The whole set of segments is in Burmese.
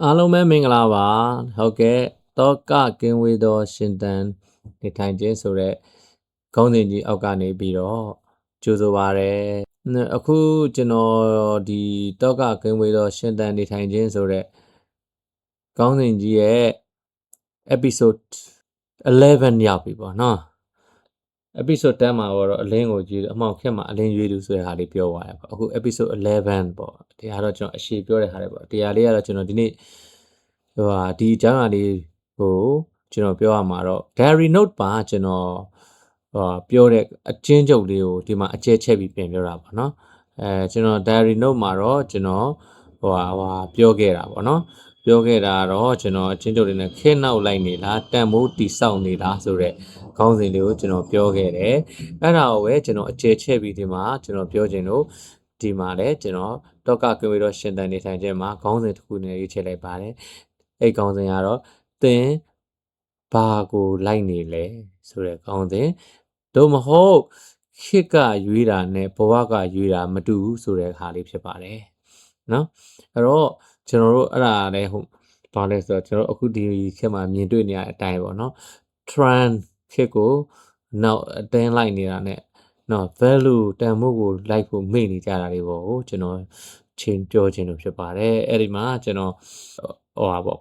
အားလုံးပဲမင်္ဂလာပါဟုတ်ကဲ့တောကကင်းဝေးသောရှင်သန်နေထိုင်ခြင်းဆိုတဲ့ခေါင်းစဉ်ကြီးအောက်ကနေပြီးတော့ကြိုဆိုပါရစေအခုကျွန်တော်ဒီတောကကင်းဝေးသောရှင်သန်နေထိုင်ခြင်းဆိုတဲ့ခေါင်းစဉ်ကြီးရဲ့ episode 11ရောက်ပြီပေါ့နော် episode 10မှာတော့အလင်းကိုကြည့်အမှောင်ခက်မှာအလင်းရွေးသူဆိုတဲ့ဟာလေးပြောသွားတယ်ပေါ့အခု episode 11ပေါ့ဒီဟာတော့ကျွန်တော်အရှိပြောတဲ့ဟာလေးပေါ့တရားလေးကတော့ကျွန်တော်ဒီနေ့ဒီအကြောင်းအရာလေးကိုကျွန်တော်ပြောရမှာတော့ diary note ပါကျွန်တော်ပြောတဲ့အကျဉ်းချုပ်လေးကိုဒီမှာအကျဲချက်ပြီးပြန်ပြောတာပေါ့နော်ကျွန်တော် diary note မှာတော့ကျွန်တော်ပြောခဲ့တာပေါ့နော်ပြောခဲ့တာတော့ကျွန်တော်အချင်းချုပ်တွေနဲ့ခဲနောက်လိုက်နေလားတန်မိုးတီဆောက်နေလားဆိုတော့ခေါင်းစဉ်လေးကိုကျွန်တော်ပြောခဲ့တယ်အဲ့ဒါကိုပဲကျွန်တော်အကျယ်ချက်ပြီးဒီမှာကျွန်တော်ပြောခြင်းလို့ဒီမှာလည်းကျွန်တော်တောကကွေတော့ရှင်တန်နေထိုင်ခြင်းမှာခေါင်းစဉ်တစ်ခုနဲ့ရေးချက်လိုက်ပါတယ်အဲ့ခေါင်းစဉ်ကတော့သင်ဘာကိုလိုက်နေလဲဆိုတဲ့ခေါင်းစဉ်တို့မဟုတ်ခေတ်ကရွေးတာနဲ့ဘဝကရွေးတာမတူဘူးဆိုတဲ့ခါလေးဖြစ်ပါတယ်နော်အဲ့တော့ကျွန်တော်တို့အဲ့ဒါလည်းဘာလဲဆိုတော့ကျွန်တော်အခုဒီခေတ်မှာမြင်တွေ့နေရတဲ့အတိုင်းပေါ့နော် trend ခေတ်ကိုနောက်အတင်းလိုက်နေတာနဲ့နော် value တန်ဖိုးကိုလိုက်ဖို့မေ့နေကြတာတွေပေါ့ကိုကျွန်တော်ချင်းပြောခြင်းလို့ဖြစ်ပါတယ်အဲ့ဒီမှာကျွန်တော်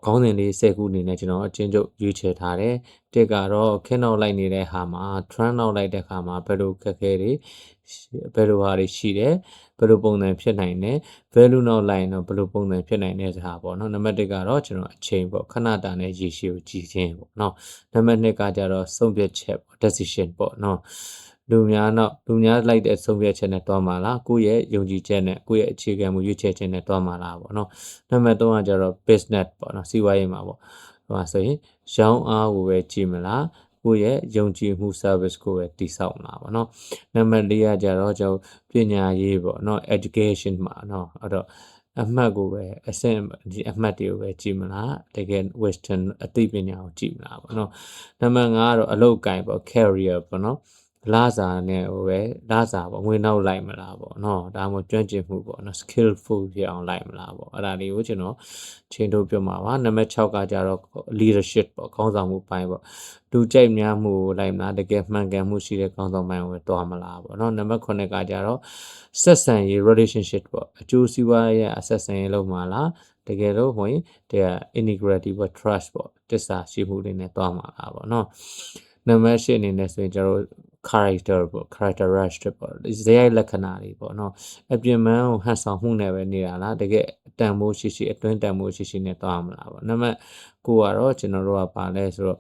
ခေါင်းစဉ်လေး10ခုအနေနဲ့ကျွန်တော်အချင်းချုပ်ရွေးချယ်ထားတယ်တစ်ကတော့ခင်းနောက်လိုက်နေတဲ့ဟာမှာ trend နောက်လိုက်တဲ့ခါမှာဘယ်လိုခက်ခဲတွေဘယ်လိုဟာတွေရှိတယ်ဘယ်လိုပုံစံဖြစ်နိုင်တယ် value နောက်လိုက်ရင်တော့ဘယ်လိုပုံစံဖြစ်နိုင်တဲ့ဟာပေါ့နော်နံပါတ်1ကတော့ကျွန်တော်အချိန်ပေါ့ခဏတာနဲ့ရေရှည်ကိုကြည့်ခြင်းပေါ့နော်နံပါတ်2ကကြတော့ဆုံးဖြတ်ချက်ပေါ့ decision ပေါ့နော်လူများလိုက်တဲ့ဆုံးဖြတ်ချက်နဲ့တွားမှာလားကိုယ့်ရဲ့ယုံကြည်ချက်နဲ့ကိုယ့်ရဲ့အခြေခံမှုရွေးချယ်ချက်နဲ့တွားမှာလားပေါ့နော်နံပါတ်3ကကြတော့ business ပေါ့နော်စီးပွားရေးမှာပေါ့ဟိုဆိုရင်ရောင်းအားကိုပဲကြည့်မလားကိုယ့်ရဲ့ယုံကြည်မှု service ကိုပဲတည်ဆောက်မှာပေါ့နော်နံပါတ်4ကကြတော့ကျွန်တော်ပညာရေးပေါ့နော် education မှာနော်အဲ့တော့အမှတ်ကိုပဲဒီအမှတ်တွေကိုပဲကြည့်မလားတကယ် western အသိပညာကိုကြည့်မလားပေါ့နော်နံပါတ်5ကတော့အလုပ်ကိုင်ပေါ့ career ပေါ့နော်လာစာနဲ့ပဲလာစာပေါ့ငွေနောက်လိုက်မလားပေါ့နော်ဒါမှမဟုတ်ကျွမ်းကျင်မှုပေါ့နော် skillful ဖြစ်အောင်လိုက်မလားပေါ့အဲ့ဒါလေးကိုကျွန်တော်ချိန်ထုတ်ပြမှာပါနံပါတ်6ကကြတော့ leadership ပေါ့ခေါင်းဆောင်မှုပိုင်းပေါ့လူကြိုက်များမှုကိုလိုက်မလားတကယ်မှန်ကန်မှုရှိတဲ့ခေါင်းဆောင်ပိုင်းကိုပဲတွားမလားပေါ့နော်နံပါတ်9ကကြတော့ဆက်ဆံရေး relationship ပေါ့အကျိုးစီးပွားရဲ့ဆက်ဆံရေးလုပ်မှာလားတကယ်လို့ဝင်တဲ့ integrity ပေါ့ trust ပေါ့တစ္ဆာရှိမှုတွေနဲ့တွားမှာလားပေါ့နော်နံပါတ်10အနေနဲ့ဆိုရင်ကျွန်တော် character ပေါ့ characteristic ပေါ့ဇယိုက်လက္ခဏာတွေပေါ့နော်အပြင်ပန်းကိုဟန်ဆောင်မှုနဲ့ပဲနေတာလားတကယ်တန်မိုးရှိအတွင်းတန်မိုးရှိနဲ့တွားမလားပေါ့နံပါတ်9ကတော့ကျွန်တော်တို့ကပါလဲဆိုတော့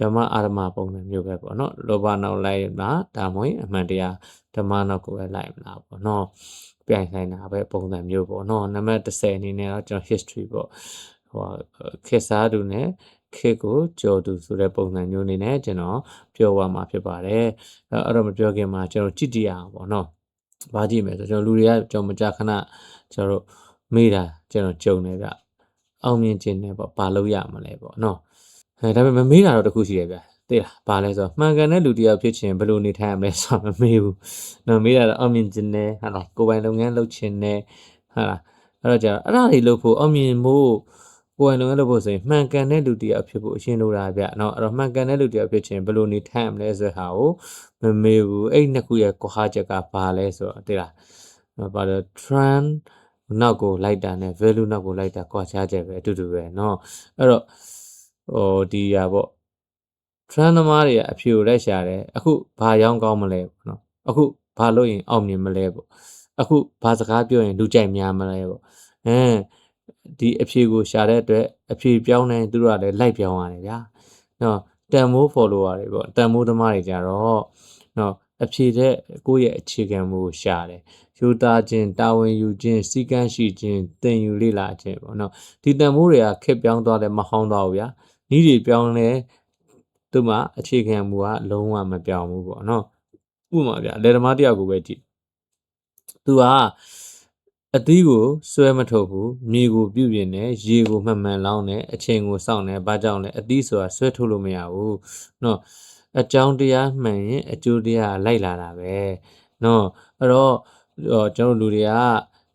ဓမ္မအာရမပုံစံမျိုးပဲပေါ့နော်လောဘနောက်လိုက်လားဒါမှမဟုတ်အမှန်တရားဓမ္မနောက်ကိုပဲလိုက်မလားပေါ့နော်ပြိုင်ဆိုင်တာပဲပုံစံမျိုးပေါ့နော်နံပါတ်10အနေနဲ့တော့ကျွန်တော် history ပေါ့ခေတ်စားသူနဲ့ခေတ်ကိုကြော်သူဆိုတဲ့ပုံစံမျိုးနေနဲ့ကျွန်တော်ပြောသွားမှာဖြစ်ပါတယ်အဲ့တော့မပြောခင်မှာကျွန်တော်ကြည့်ကြည့်အောင်ပေါ့နော်ဘာကြည့်မယ်ဆိုကျွန်တော်လူတွေကကျွန်တော်မကြခဏကျွန်တော်မေးတာကျွန်တော်ကြုံနေဗျအောင်မြင်ခြင်းနဲ့ပေါ့ဘာလို့ရမလဲပေါ့နော်ဒါပေမဲ့မမေးတာတော့တခုရှိတယ်ဗျသိလားဘာလဲဆိုတော့မှန်ကန်တဲ့လူတစ်ယောက်ဖြစ်ခြင်းဘယ်လိုနေထိုင်ရမလဲဆိုတော့မမေးဘူးနော်မေးတာတော့အောင်မြင်ခြင်းနဲ့ဟာလားကိုယ်ပိုင်လုပ်ငန်းလုပ်ခြင်းနဲ့ဟာလားအဲ့တော့ကြာအဲ့ဒါတွေလုပ်ဖို့အောင်မြင်ဖို့ကိုယ်ပိုင်လုပ်ငန်းလုပ်ဖို့ဆိုရင်မှန်ကန်တဲ့လူတစ်ယောက်ဖြစ်ဖို့အရင်လိုတာဗျနော်အဲ့တော့မှန်ကန်တဲ့လူတစ်ယောက်ဖြစ်ခြင်းဘယ်လိုနေထိုင်ရမလဲဆိုတဲ့ဟာကိုမမေးဘူးအဲ့နှစ်ခုရဲ့ကွာချက်ကဘာလဲဆိုတော့သိလားဘာလဲ trend နောက်ကိုလိုက်တာနဲ့ value နောက်ကိုလိုက်တာကွာခြားချက်ပဲအတူတူပဲเนาะအဲ့တော့ဒီဟာပေါ့ trend သမားတွေကအဖြေကိုလိုက်ရှာတယ်အခုဘာရောင်းကောင်းမလဲပေါ့เนาะအခုဘာလုပ်ရင်အောင်မြင်မလဲပေါ့အခုဘာစကားပြောရင်လူကြိုက်များမလဲပေါ့ဒီအဖြေကိုရှာတဲ့အတွက်အဖြေပြောင်းနေသူတို့ကလည်းလိုက်ပြောင်းရတယ်ဗျာเนาะတန်မိုး follower တွေပေါ့တန်မိုးသမားတွေကြတော့เนาะအဖြေတဲ့ကိုယ့်ရဲ့အခြေခံမှုကိုရှာတယ်ယူသားခြင်းတာဝန်ယူခြင်းစီကံရှိခြင်းသင်ယူလေ့လာခြင်းပေါ့နော်ဒီတန်မိုးတွေကခက်ပြောင်းသွားတယ်မဟောင်းသွားဘူးဗျာဤတွေပြောင်းလဲသူမှအခြေခံမှုကလုံးဝမပြောင်းဘူးပေါ့နော်ဥပမာဗျာလယ်သမားတယောက်ကိုပဲကြည့်သူကအသီးကိုဆွဲမထုတ်ဘူးမြေကိုပြုတ်ပြင်းတယ်ရေကိုမှန်မှန်လောင်းတယ်အချိန်ကိုစောင့်တယ်ဘာကြောင့်လဲအသီးဆိုတာဆွဲထုတ်လို့မရဘူးနော်အကြောင်းတရားမှန်ရင်အကျိုးတရားလိုက်လာတာပဲနော်အဲ့တော့ကျွန်တော်လူတွေက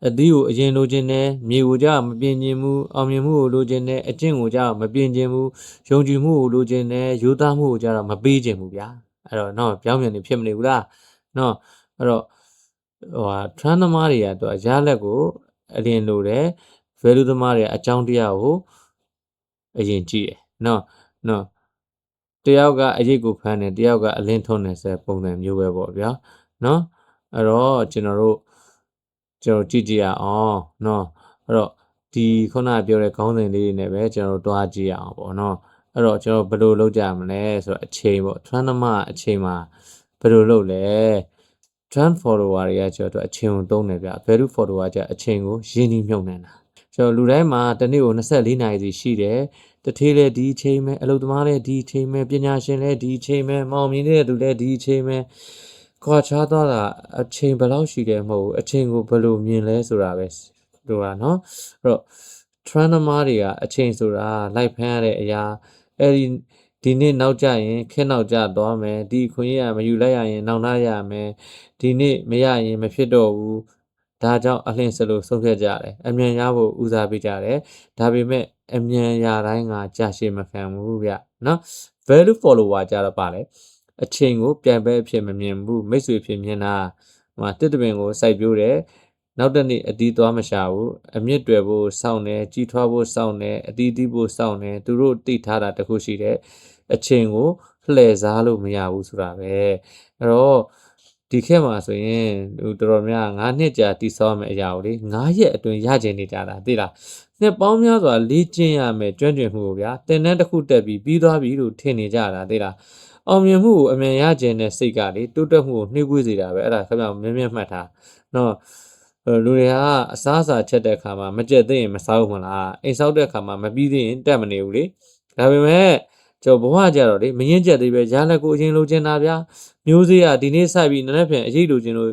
အသီးကိုအရင်လိုချင်တယ်မြေကိုကြမပြင်းခြင်းမှုအောင်မြင်မှုကိုလိုချင်တယ်အကျင့်ကိုကြမပြင်းခြင်းမှုယုံကြည်မှုကိုလိုချင်တယ်ရိုးသားမှုကိုကြတော့မပေးခြင်းဘူးဗျာအဲ့တော့နော်ပြောင်းပြန်နေဖြစ်မနေဘူးလားနော်အဲ့တော့trend သမားတွေကသူရလက်ကိုအရင်လိုတယ် value သမားတွေအကြောင်းတရားကိုအရင်ကြည့်တယ်နော်တယောက်ကအရေးကိုဖမ်းတယ်တယောက်ကအလင်းထုံးတယ်ဆိုတဲ့ပုံစံမျိုးပဲပေါ့ဗျာနော်အဲ့တော့ကျွန်တော်ကြည့်ကြည့်ရအောင်နော်အဲ့တော့ဒီခုနပြောတဲ့ခေါင်းစဉ်လေးတွေနဲ့ပဲကျွန်တော်တို့တွားကြည့်ရအောင်ပေါ့နော်အဲ့တော့ကျွန်တော်ဘယ်လိုလုပ်ကြမလဲဆိုတော့အချိန်ပေါ့ trend သမားအချိန်မှာဘယ်လိုလုပ်လဲ trend follower တွေကကျွန်တော်တို့အချိန်ကိုသုံးတယ်ဗျ value follower ကျအချိန်ကိုရင်းနှီးမြှုပ်နှံတာကျွန်တော်လူတိုင်းမှာတစ်နေ့ကို24နာရီစီရှိတယ်တထေးလည်းဒီအချိန်ပဲအလုပ်သမားလည်းဒီအချိန်ပဲပညာရှင်လည်းဒီအချိန်ပဲမောင်မြင်တဲ့သူလည်းဒီအချိန်ပဲခွာခြားသွားတာအချိန်ဘယ်လောက်ရှိတယ်မဟုတ်ဘူးအချိန်ကိုဘယ်လိုမြင်လဲဆိုတာပဲတို့ကနော်အဲ့တော့ trend သမားတွေကအချိန်ဆိုတာလိုက်ဖမ်းရတဲ့အရာအဲ့ဒီနေ့နောက်ကျရင်ခက်နောက်ကျသွားမယ်ဒီခွင့်ရမယူလိုက်ရရင်နောက်လာရမယ်ဒီနေ့မရရင်မဖြစ်တော့ဘူးဒါကြောင့်အလင်းစလို့ဆုံးဖြတ်ကြတယ်အမြန်ရဖို့ဦးစားပေးကြတယ်ဒါပေမဲ့အမြန်ရတိုင်းကကြာရှည်မခံဘူးဗျနော် value follower ကြတော့ပါလေအချိန်ကိုပြန်ပဲအဖြစ်မမြင်ဘူးမိတ်ဆွေဖြစ်မြင်တာတစ်တပင်ကိုစိုက်ပြိုးတယ်နောက်တနေ့အတီးသွားမရှာဘူးအမြင့်တွယ်ဖို့စောင့်တယ်ကြီးထွားဖို့စောင့်တယ်အတီးတီးဖို့စောင့်တယ်သူတို့တိထားတာတခုရှိတယ်အချိန်ကိုလှည့်စားလို့မရဘူးဆိုတာပဲအဲ့တော့ဒီခေတ်မှာဆိုရင်တော်တော်များ9နှစ်ကြာတည်ဆောက်မယ်အရာကိုလေ9ရက်အတွင်းရကျင်နေကြတာသိလားနှစ်ပေါင်းများစွာလေ့ကျင့်ရမယ်ကျွမ်းကျင်မှုကိုဗျာတင်တန်းတစ်ခုတက်ပြီးသွားပြီလို့ထင်နေကြတာသိလားအောင်မြင်မှုကိုအမြန်ရကျင်တဲ့စိတ်ကလေတိုးတက်မှုကိုနှိမ့်ကွေးစေတာပဲအဲ့ဒါခင်ဗျာမြင်မှတ်ထားနော်လူတွေကအစားအစာချက်တဲ့အခါမှာမကြက်သေးရင်မစားဘူးမလားအိမ်ဆောက်တဲ့အခါမှာမပြီးသေးရင်တက်မနေဘူးလေဒါပေမဲ့ကျွန်တော်ဘဝကြတော့လေမရင်ကြက်သေးပဲရလက်ကိုအရင်လိုချင်တာဗျာမျိုးစေ့ကဒီနေ့စိုက်ပြီးနည်းနည်းဖြန်အရေးလိုချင်လို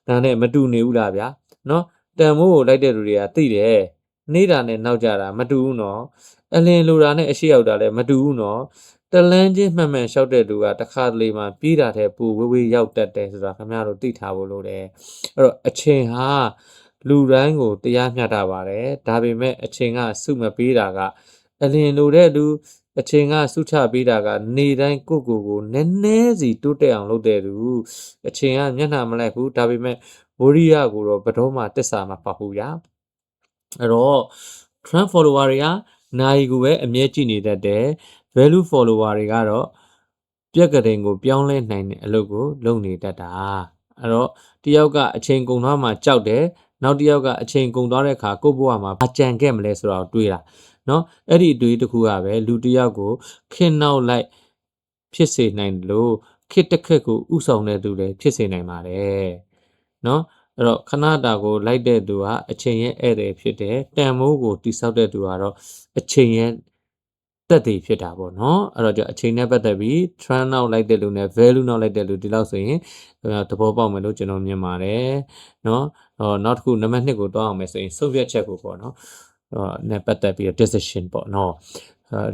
့ဒါနဲ့မတူနေဘူးလားဗျာနော်တန်မိုးကိုလိုက်တဲ့လူတွေကသိတယ်နေတာနဲ့နောက်ကြတာမတူဘူးနော်အလင်းလိုတာနဲ့အရှိရောက်တာလည်းမတူဘူးနော်တလန်းချင်းမှန်မှန်လျှောက်တဲ့လူကတစ်ခါတလေမှပြေးတာတဲ့ပူဝေးဝေးရောက်တတ်တယ်ဆိုတာခင်ဗျားတို့သိထားဖို့လိုတယ်အဲ့တော့အချိန်ဟာလူတိုင်းကိုတရားမျှတပါတယ်ဒါပေမဲ့အချိန်ကစုမပေးတာကအလင်းလိုတဲ့လူအချိန်ကစုချပေးတာကနေတိုင်းကိုနည်းနည်းစီတိုးတက်အောင်လုပ်တဲ့သူအချိန်ကမျက်နှာမလိုက်ဘူးဒါပေမဲ့ဝရိယကိုတော့ဘယ်တော့မှတစ္ဆာမပေါက်ဘူးဗျာအဲ့တော့ trend follower တွေကနိုင်ကိုပဲအမြဲကြည့်နေတတ်တယ် value follower တွေကတော့ပြက်ကတိန်ကိုပြောင်းလဲနိုင်တဲ့အလုပ်ကိုလုပ်နေတတ်တာအဲ့တော့တယောက်ကအချိန်ကုန်သွားမှကြောက်တယ်နောက်တစ်ယောက်ကအချိန်ကုန်သွားတဲ့အခါကိုယ့်ဘဝမှာမကြံခဲ့မလဲဆိုတော့တွေးတာနော်အဲ့ဒီအတွေးတစ်ခုကပဲလူတစ်ယောက်ကိုခင်နောက်လိုက်ဖြစ်စေနိုင်တယ်လို့ခစ်တစ်ခက်ကိုဥဆောင်တဲ့သူလည်းဖြစ်စေနိုင်ပါတယ်နော်အဲ့တော့ခဏတာကိုလိုက်တဲ့သူကအချိန်ရဲ့ဧည့်သည်ဖြစ်တယ်တန်မိုးကိုတိဆောက်တဲ့သူကတော့အချိန်ရဲ့တက်တည်ဖြစ်တာပေါ့နော်အဲ့တော့အချိန်နဲ့ပတ်သက်ပြီး trend နောက်လိုက်တဲ့လူနဲ့ value နောက်လိုက်တဲ့လူဒီလောက်ဆိုရင်သဘောပေါက်မယ်လို့ကျွန်တော်မြင်ပါတယ်နော်နောက်တစ်ခုနံပါတ်2ကိုတွားအောင်မယ်ဆိုရင်ဆုံးဖြတ်ချက်ကိုပေါ့နော်နဲ့ပတ်သက်ပြီး decision ပေါ့နော်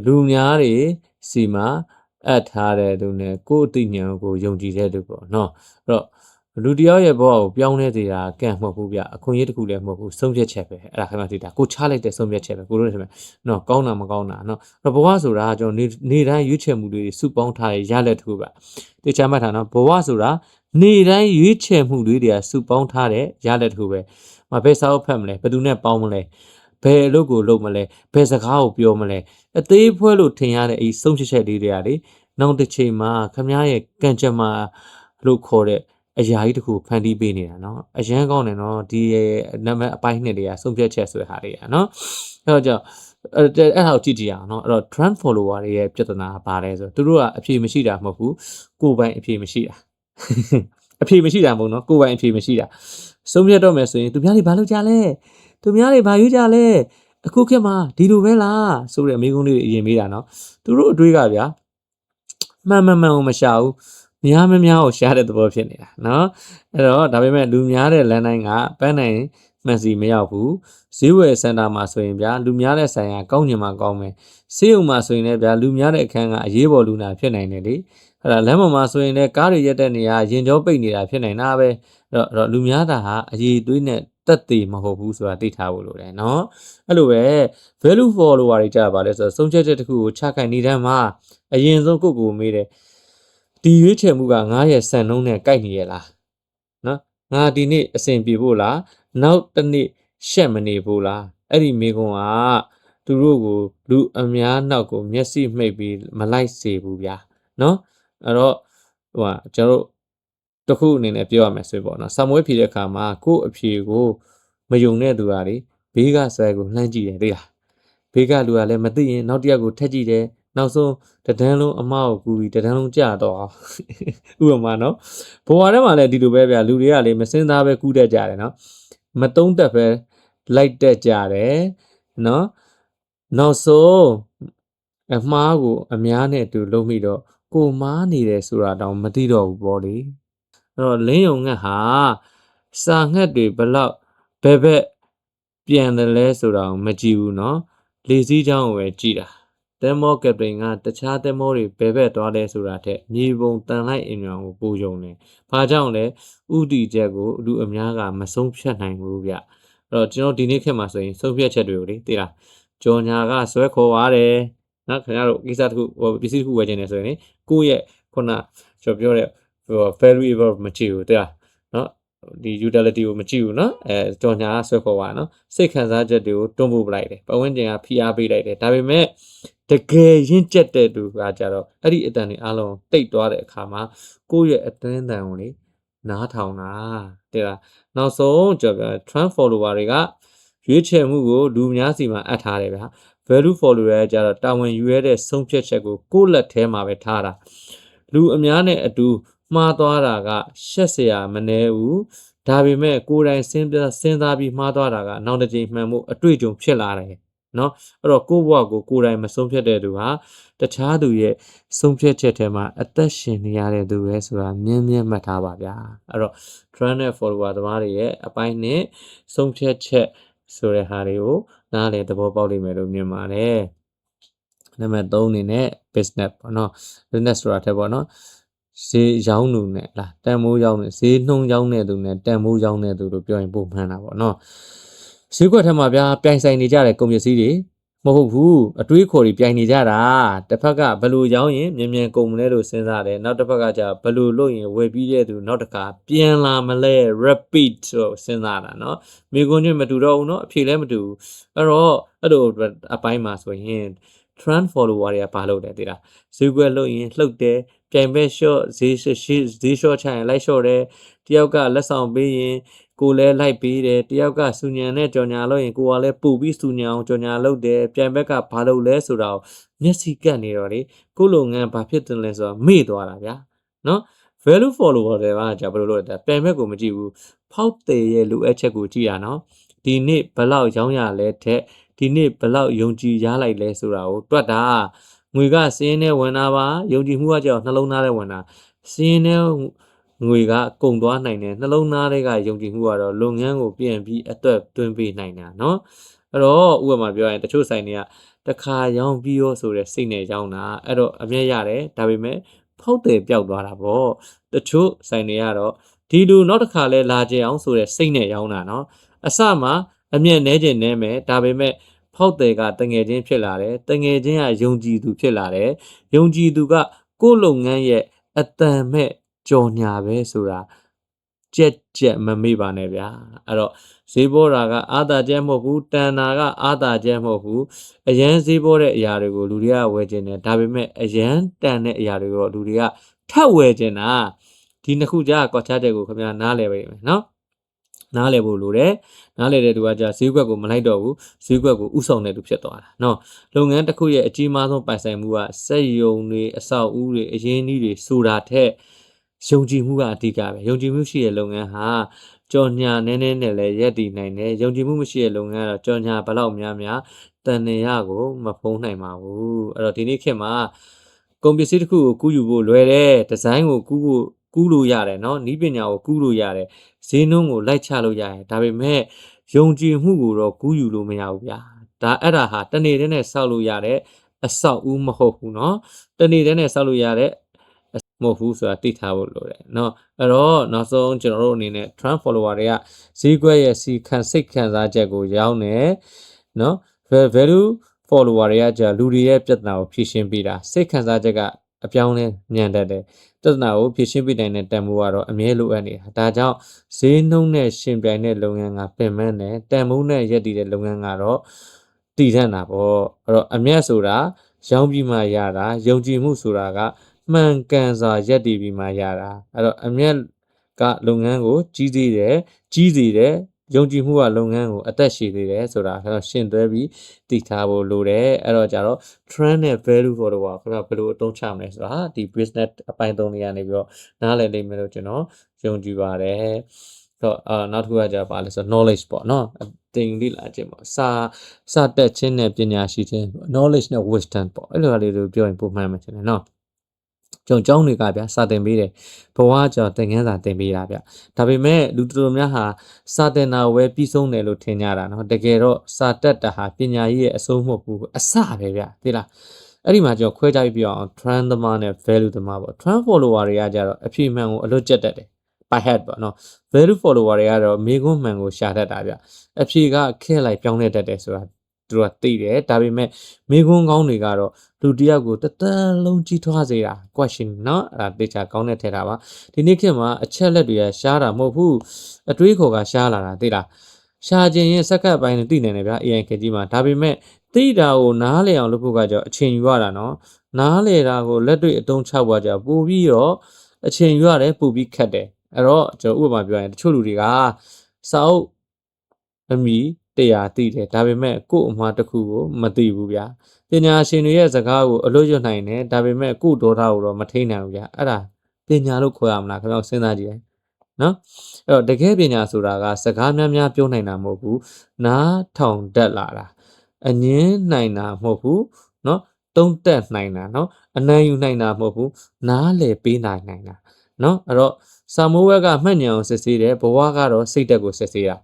လူများတွေစီမှာအပ်ထားတဲ့သူနဲ့ကိုယ့်အသိဉာဏ်ကိုယုံကြည်တဲ့သူပေါ့နော်အဲ့တော့လူတယောက်ရဲ့ဘဝကိုပြောင်းလဲစေတာကံမဟုတ်ဘူးဗျအခွင့်အရေးတစ်ခုလည်းမဟုတ်ဘူးဆုံးဖြတ်ချက်ပဲအဲ့ဒါခင်ဗျာသိတာကိုချလိုက်တဲ့ဆုံးဖြတ်ချက်ပဲကိုတို့ထင်မယ်နော်ကောင်းတာမကောင်းတာနော်အဲ့တော့ဘဝဆိုတာကျွန်တော်နေတိုင်းရွေးချယ်မှုတွေစုပေါင်းထားရလက်တစ်ခုပဲတေချာမှတ်ထားနော်ဘဝဆိုတာနေတိုင်းရွေးချယ်မှုတွေကစုပေါင်းထားတဲ့ရလက်တစ်ခုပဲဘယ်စာအုပ်ဖတ်မလဲဘယ်သူနဲ့ပေါင်းမလဲဘယ်အလုပ်ကိုလုပ်မလဲဘယ်စကားကိုပြောမလဲအသေးဖွဲလို့ထင်ရတဲ့အဲ့ဆုံးဖြတ်ချက်လေးတွေကလေနောက်တစ်ချိန်မှာခမည်းရဲ့ကံကြမ္မာလို့ခေါ်တဲ့အရာကြီးတစ်ခုဖန်တီးပေးနေတာเนาะအရန်ကောင်းတယ်เนาะဒီနံပါတ်အပိုင်းနှစ်တွေကဆုံးဖြတ်ချက်ဆိုတဲ့ဟာတွေကเนาะအဲ့တော့ကြောင့်အဲ့ဒါကိုကြည့်ကြည့်အောင်เนาะအဲ့တော့ trend follower တွေရဲ့ပြဿနာဘာလဲဆိုသူတို့ကအဖြေမရှိတာမဟုတ်ဘူးကိုယ်ပိုင်အဖြေမရှိတာအဖြေမရှိတာမဟုတ်เนาะကိုယ်ပိုင်အဖြေမရှိတာဆုံးဖြတ်တော့မယ်ဆိုရင်သူများတွေဘာလုပ်ကြလဲသူများတွေဘာရွေးကြလဲအခုခေတ်မှာဒီလိုပဲလားဆိုတဲ့အမေးခွန်းလေးတွေအရင်မေးတာเนาะသူတို့အတွေးကဗျာမှန်ကိုမရှာဘူးများကိုရှားတဲ့သဘောဖြစ်နေတာเนาะအဲ့တော့ဒါပေမဲ့လူများတဲ့လမ်းတိုင်းကပန်းနိုင်မှန်စီမရောက်ဘူးဈေးဝယ်စင်တာမှာဆိုရင်ဗျာလူများတဲ့ဆိုင်ကကောင်းညင်မှာကောင်းမယ်ဆေးရုံမှာဆိုရင်လည်းဗျာလူများတဲ့အခန်းကအရေးပေါ်လူနာဖြစ်နိုင်တယ်လေအဲ့ဒါလမ်းပေါ်မှာဆိုရင်လည်းကားတွေရက်တဲ့နေရာရင်ကြောပိတ်နေတာဖြစ်နိုင်တာပဲအဲ့တော့လူများတာဟာအရေးသွေးနဲ့ သက်သေမဟုတ်ဘူးဆိုတာသိထားဖို့လိုတယ်နော်အဲ့လိုပဲ value follower တွေကြာပါလဲဆိုတော့ဆုံးဖြတ်ချက်တစ်ခုကိုချခိုင်နေတဲ့မှာအရင်ဆုံးကိုကိုမေးတယ်ဒီရွေးချယ်မှုကငါရဲ့စံနှုန်းနဲ့ကိုက်နေရလားနော်ငါဒီနေ့အစဉ်ပြေဖို့လားနောက်တစ်နေ့ရှက်မနေဘူးလားအဲ့ဒီမိကွန်းကသူတို့ကိုလူအများနောက်ကိုမျက်စိမှိတ်ပြီးမလိုက်စေဘူးဗျာနော်အဲ့တော့ဟိုကကျွန်တော်တို့တခုအနေနဲ့ပြောရမယ်ဆိုပေါ့နော်ဆာမွေးဖြေတဲ့အခါမှာကို့အဖြေကိုမယုံတဲ့သူကလေဘေးကဆွဲကိုလှမ်းကြည့်တယ်သိလားဘေးကလူကလည်းမသိရင်နောက်တစ်ယောက်ကိုထက်ကြည့်တယ်နောက်ဆုံးတဒန်းလုံးအမကိုကူပြီးတဒန်းလုံးကြာတော့ဥပမာနော်ဘဝထဲမှာလည်းဒီလိုပဲဗျာလူတွေကလေမစင်သားပဲကူးတတ်ကြတယ်နော်မတုံးတက်ပဲလိုက်တက်ကြတယ်နော်နောက်ဆုံးအမှားကိုအများနဲ့အတူလုံးမိတော့ကိုမားနေတယ်ဆိုတာတောင်မသိတော့ဘူးပေါ့လေအဲ့တော့လင်းယုံငှက်ဟာစာငှက်တွေဘလောက်ဘယ်ဘက်ပြန်တယ်လဲဆိုတာကိုမကြည့်ဘူးနော်လေစည်းချောင်းကိုပဲကြည့်တာသင်္ဘောကပတိန်ကတခြားသင်္ဘောတွေဘယ်ဘက်သွားလဲဆိုတာထက်မြေပုံတန်လိုက်အင်မြန်ကိုပိုယုံတယ်။ဘာကြောင့်လဲဥတီချက်ကိုလူအများကမဆုံးဖြတ်နိုင်ဘူးဗျ။အဲ့တော့ကျွန်တော်ဒီနေ့ခေတ်မှာဆိုရင်ဆုံးဖြတ်ချက်တွေကိုလေသိလား။ကြော်ညာကဆွဲခေါ်ရတယ်။နော်ခင်ဗျားတို့ကိစ္စတစ်ခုပစ္စည်းတစ်ခုဝယ်ချင်တယ်ဆိုရင်လေကိုယ့်ရဲ့ခုနကျွန်တော်ပြောတဲ့valuable မကြည့်ဘူးသိလား။နော်ဒီ utility ကိုမကြည့်ဘူးနော်ကြော်ညာကဆွဲခေါ်ပါနော်စိတ်ခံစားချက်တွေကိုတွန်းပို့ပလိုက်တယ်ပတ်ဝန်းကျင်ကဖိအားပေးလိုက်တယ်ဒါပေမဲ့တကယ်ရင့်ကျက်တဲ့သူကကြတော့အဲ့ဒီအတန်တွေအလုံးတိတ်သွားတဲ့အခါမှာကိုယ့်ရဲ့အတင်းတန်ကိုလေနားထောင်တာတဲ့လားနောက်ဆုံးကျွန်တော် trend follower တွေကရွေးချယ်မှုကိုလူများစီမှာအပ်ထားတယ်ဗျာ value follower ကြတော့တာဝန်ယူရတဲ့ဆုံးဖြတ်ချက်ကိုကိုယ့်လက်ထဲမှာပဲထားတာလူအများနဲ့အတူမှားသွားတာကရှက်စရာမနှဲဘူးဒါပေမဲ့ကိုယ်တိုင်စဉ်းစားပြီးမှားသွားတာကနောက်တစ်ကြိမ်မှန်မှုအတွေ့အကြုံဖြစ်လာတယ်နော်အဲ့တော့ကိုယ့်ဘဝကိုကိုယ်တိုင်မဆုံးဖြတ်တဲ့သူဟာတခြားသူရဲ့ဆုံးဖြတ်ချက်ထဲမှာအသက်ရှင်နေရတဲ့သူပဲဆိုတာမြင်မှတ်ထားပါဗျာအဲ့တော့ trend နဲ့ follower သမားတွေရဲ့အပိုင်းနဲ့ဆုံးဖြတ်ချက်ဆိုတဲ့ဟာတွေကိုနားလည်သဘောပေါက်လိမ့်မယ်လို့မြင်ပါတယ်နံပါတ်3အနေနဲ့ business ပေါ့နော် business ဆိုတာတဲ့ပေါ့နော်ဈေးရောင်းသူနဲ့လားတန်မိုးရောင်းနေဈေးနှုံးရောင်းနေသူနဲ့တန်မိုးရောင်းနေသူတို့ပြောရင်ပုံမှန်တာပေါ့နော်ဈေးကွက်ထက်မှာဗျာပြိုင်ဆိုင်နေကြတဲ့ကုန်ပစ္စည်းတွေမဟုတ်ဘူးအတွေးခေါ်တွေပြိုင်နေကြတာတစ်ဖက်ကဘယ်လိုရောင်းရင်မြန်ကုန်မလဲလို့စဉ်းစားတယ်နောက်တစ်ဖက်ကကျဘယ်လိုလုပ်ရင်ဝယ်ပြီးတဲ့သူနောက်တစ်ခါပြန်လာမလဲ repeat ဆိုစဉ်းစားတာနော်မိကွန်းချင်းမတူတော့ဘူးနော်အဖြေလည်းမတူဘူးအဲ့တော့အဲ့လိုအပိုင်းမှာဆိုရင် trend follower တွေကဘာလုပ်လဲသိလားဈေးကွက်လုပ်ရင်လှုပ်တယ်ပြိုင်ဘက် short ဈေး short ချရင်လိုက် short တယ်တယောက်ကလက်ဆောင်ပေးရင်ကိုလည်းလိုက်ပေးတယ်တယောက်ကစူညံနဲ့ကြော်ညာလို့ရင်ကိုကလည်းပူပြီးစူညံအောင်ကြော်ညာလုပ်တယ်ပြိုင်ဘက်ကဘာလုပ်လဲဆိုတာကိုမျက်စိကပ်နေတော့လေကိုလုပ်ငန်းဘာဖြစ်တယ်လဲဆိုတာမေ့သွားတာဗျာနော် value follower တွေကじゃဘယ်လိုလုပ်လဲပြိုင်ဘက်ကိုမကြည့်ဘူးဖောက်တယ်ရဲ့လိုအပ်ချက်ကိုကြည့်ရနော်ဒီနေ့ဘလောက်ရောင်းရလဲထက်ဒီနေ့ဘလောက်ယုံကြည်ရလိုက်လဲဆိုတာကိုတွက်တာငွေကစင်းနဲ့ဝင်တာပါယုံကြည်မှုကကြောက်နှလုံးသားနဲ့ဝင်တာစင်းနဲ့ငွေကကုန်သွားနိုင်တယ်နှလုံးသားတွေကယုံကြည်မှုကတော့လုပ်ငန်းကိုပြန်ပြီးအသက်သွင်းပေးနိုင်တာเนาะအဲ့တော့ဥပမာပြောရင်တချို့ဆိုင်တွေကတခါရောင်းပြီးရောဆိုတဲ့စိတ်နဲ့ရောင်းတာအဲ့တော့အမြတ်ရတယ်ဒါပေမဲ့ဖောက်တယ်ပျောက်သွားတာပေါ့တချို့ဆိုင်တွေကတော့ဒီလူနောက်တစ်ခါလဲလာကြအောင်ဆိုတဲ့စိတ်နဲ့ရောင်းတာเนาะအစမှာအမြတ်နဲခြင်းနဲမယ်ဒါပေမဲ့ဖောက်တယ်ကတငယ်ချင်းဖြစ်လာတယ်တငယ်ချင်းကယုံကြည်သူဖြစ်လာတယ်ယုံကြည်သူကကိုယ့်လုပ်ငန်းရဲ့အတန်မဲ့ကြော်ညာပဲဆိုတာကြက်မမေ့ပါနဲ့ဗျာအဲ့တော့ဈေးပေါ်တာကအာသာကျဲမဟုတ်ဘူးတန်တာကအာသာကျဲမဟုတ်ဘူးအရန်ဈေးပေါ်တဲ့အရာတွေကိုလူတွေကဝယ်ကျင်တယ်ဒါပေမဲ့အရန်တန်တဲ့အရာတွေကိုလူတွေကထပ်ဝယ်ကျင်တာဒီနှစ်ခုကြားကွာခြားချက်ကိုခင်ဗျာနားလည်ပါမယ်နော်နားလည်ဖို့လိုတယ်နားလည်တဲ့သူကကြာဈေးကွက်ကိုမလိုက်တော့ဘူးဈေးကွက်ကိုဥဆောင်တဲ့သူဖြစ်သွားတာเนาะလုပ်ငန်းတစ်ခုရဲ့အကြီးမားဆုံးပိုင်ဆိုင်မှုကစက်ယုံတွေအဆောက်အဦတွေအရင်းအနှီးတွေဆိုတာထက်ယုံကြည်မှုကအဓိကပဲယုံကြည်မှုရှိတဲ့လုပ်ငန်းဟာကြော်ညာနည်းနဲ့လည်းရပ်တည်နိုင်တယ်ယုံကြည်မှုမရှိတဲ့လုပ်ငန်းကတော့ကြော်ညာဘလောက်များတန်နေရကိုမဖုံးနိုင်ပါဘူးအဲ့တော့ဒီနေ့ခေတ်မှာကုန်ပစ္စည်းတစ်ခုကိုကူးယူဖို့လွယ်တယ်ဒီဇိုင်းကိုကူးလို့ရတယ်เนาะနီးပညာကိုကူးလို့ရတယ်ဈေးနှုန်းကိုလိုက်ချလို့ရတယ်ဒါပေမဲ့ယုံကြည်မှုကိုတော့ကူးယူလို့မရဘူးဗျာဒါအဲ့ဒါဟာတနေ့တည်းနဲ့စောက်လို့ရတဲ့အဆောက်အဦမဟုတ်ဘူးเนาะတနေ့တည်းနဲ့စောက်လို့ရတဲ့ မဟုတ်ဘူးဆိုတာသိထားဖို့လိုတယ်เนาะအဲ့တော့နောက်ဆုံးကျွန်တော်တို့အနေနဲ့ trend follower တွေကဈေးကွက်ရဲ့စီခံစိတ်ခံစားချက်ကိုရောင်းတယ်เนาะ value follower တွေကじゃလူတွေရဲ့ပြဿနာကိုဖြေရှင်းပေးတာစိတ်ခံစားချက်ကအပြောင်းလဲမြန်တတ်တယ်ပြဿနာကိုဖြေရှင်းပေးနိုင်တဲ့တန်ဖိုးကတော့အမြဲလိုအပ်နေတာဒါကြောင့်ဈေးနှုန်းနဲ့ရှင်ပြိုင်တဲ့လုပ်ငန်းကပင်ပန်းတယ်တန်ဖိုးနဲ့ရက်တည်တဲ့လုပ်ငန်းကတော့တည်ထန့်တာပေါ့အဲ့တော့အမြတ်ဆိုတာရောင်းပြီးမှရတာယုံကြည်မှုဆိုတာကမှန်ကန်စွာရက်တည်ပြီးမှရတာအဲ့တော့အမြတ်ကလုပ်ငန်းကိုကြီးစေတယ်ယုံကြည်မှုကလုပ်ငန်းကိုအသက်ရှည်စေတယ်ဆိုတာရှင်းသွဲပြီးတည်ထားဖို့လိုတယ်အဲ့တော့ကြတော့ trend နဲ့ value follower ခင်ဗျဘယ်လိုအသုံးချမလဲဆိုတာဒီ business အပိုင်း3တွေကနေပြီးတော့နားလည်လိမ့်မယ်လို့ကျွန်တော်ယုံကြည်ပါတယ်တော့နောက်တစ်ခုကကြပါလဲဆို knowledge ပေါ့နော်တင်လိလာခြင်းပေါ့စာတက်ခြင်းနဲ့ပညာရှိခြင်း knowledge နဲ့ wisdom ပေါ့အဲ့လိုလေးတွေပြောရင်ပုံမှန်မှချင်တယ်နော်ကျောင်းတွေကဗျာစာသင်ပေးတယ်ဘဝကျော်သင်ခန်းစာသင်ပေးတာဗျဒါပေမဲ့လူတို့များဟာစာသင်တာဝဲပြီးဆုံးတယ်လို့ထင်ကြတာနော်တကယ်တော့စာတက်တာဟာပညာရေးရဲ့အဆုံးမဟုတ်ဘူးအစပဲဗျသိလားအဲ့ဒီမှာကျွန်တော်ခွဲခြားပြီးအောင် trend သမားနဲ့ value သမားပေါ့ trend follower တွေကကြတော့အပြည့်မှန်ကိုအလွတ်ကျက်တတ်တယ် by head ပေါ့နော် value follower တွေကတော့မေခွန်းမှန်ကိုရှာတတ်တာဗျအဖြေကခဲလိုက်ပြောင်းလဲတတ်တယ်ဆိုတာသူတို့ကသိတယ်ဒါပေမဲ့မေခွန်းကောင်းတွေကတော့လူတယောက်ကိုတသက်လုံးကြီးထွားစေတာ question เนาะအဲ့ဒါတေချာကောင်းတဲ့ထဲတာပါဒီနေ့ခေတ်မှာအချက်လက်တွေကရှားတာမဟုတ်ဘူးအတွေးခေါ်ကရှားလာတာသိလားရှားခြင်းရဲ့စက္ကပ်ပိုင်းနဲ့သိနေတယ်ဗျာ AI ခေတ်ကြီးမှာဒါပေမဲ့သိတာကိုနားလည်အောင်လုပ်ဖို့ကကြောအချိန်ယူရတာเนาะနားလည်တာကိုလက်တွေ့အသုံးချဖို့ကြောပို့ပြီးတော့အချိန်ယူရတယ်ပို့ပြီးခက်တယ်အဲ့တော့ကျွန်တော်ဥပမာပြောရင်တချို့လူတွေကစာအုပ်အမိ100သိတယ်ဒါပေမဲ့ကို့အမှားတစ်ခုကိုမသိဘူးဗျာပညာရှင်တွေရဲ့စကားကိုအလွတ်ရွတ်နိုင်တယ်ဒါပေမဲ့ကို့ဒေါသကိုတော့မထိနိုင်ဘူးဗျာအဲ့ဒါပညာလို့ခေါ်ရမလားခင်ဗျားစဉ်းစားကြည့်တယ်နော်အဲ့တော့တကယ်ပညာဆိုတာကစကားများများပြောနိုင်တာမဟုတ်ဘူးနားထောင်တတ်လာတာအငင်းနိုင်တာမဟုတ်ဘူးနော်တုံးတက်နိုင်တာနော်အနံ့ယူနိုင်တာမဟုတ်ဘူးနားလေပေးနိုင်တာနော်အဲ့တော့စာမိုးဝဲကမှတ်ဉာဏ်ကိုစစ်ဆေးတယ်ဘဝကတော့စိတ်တက်ကိုစစ်ဆေးတာ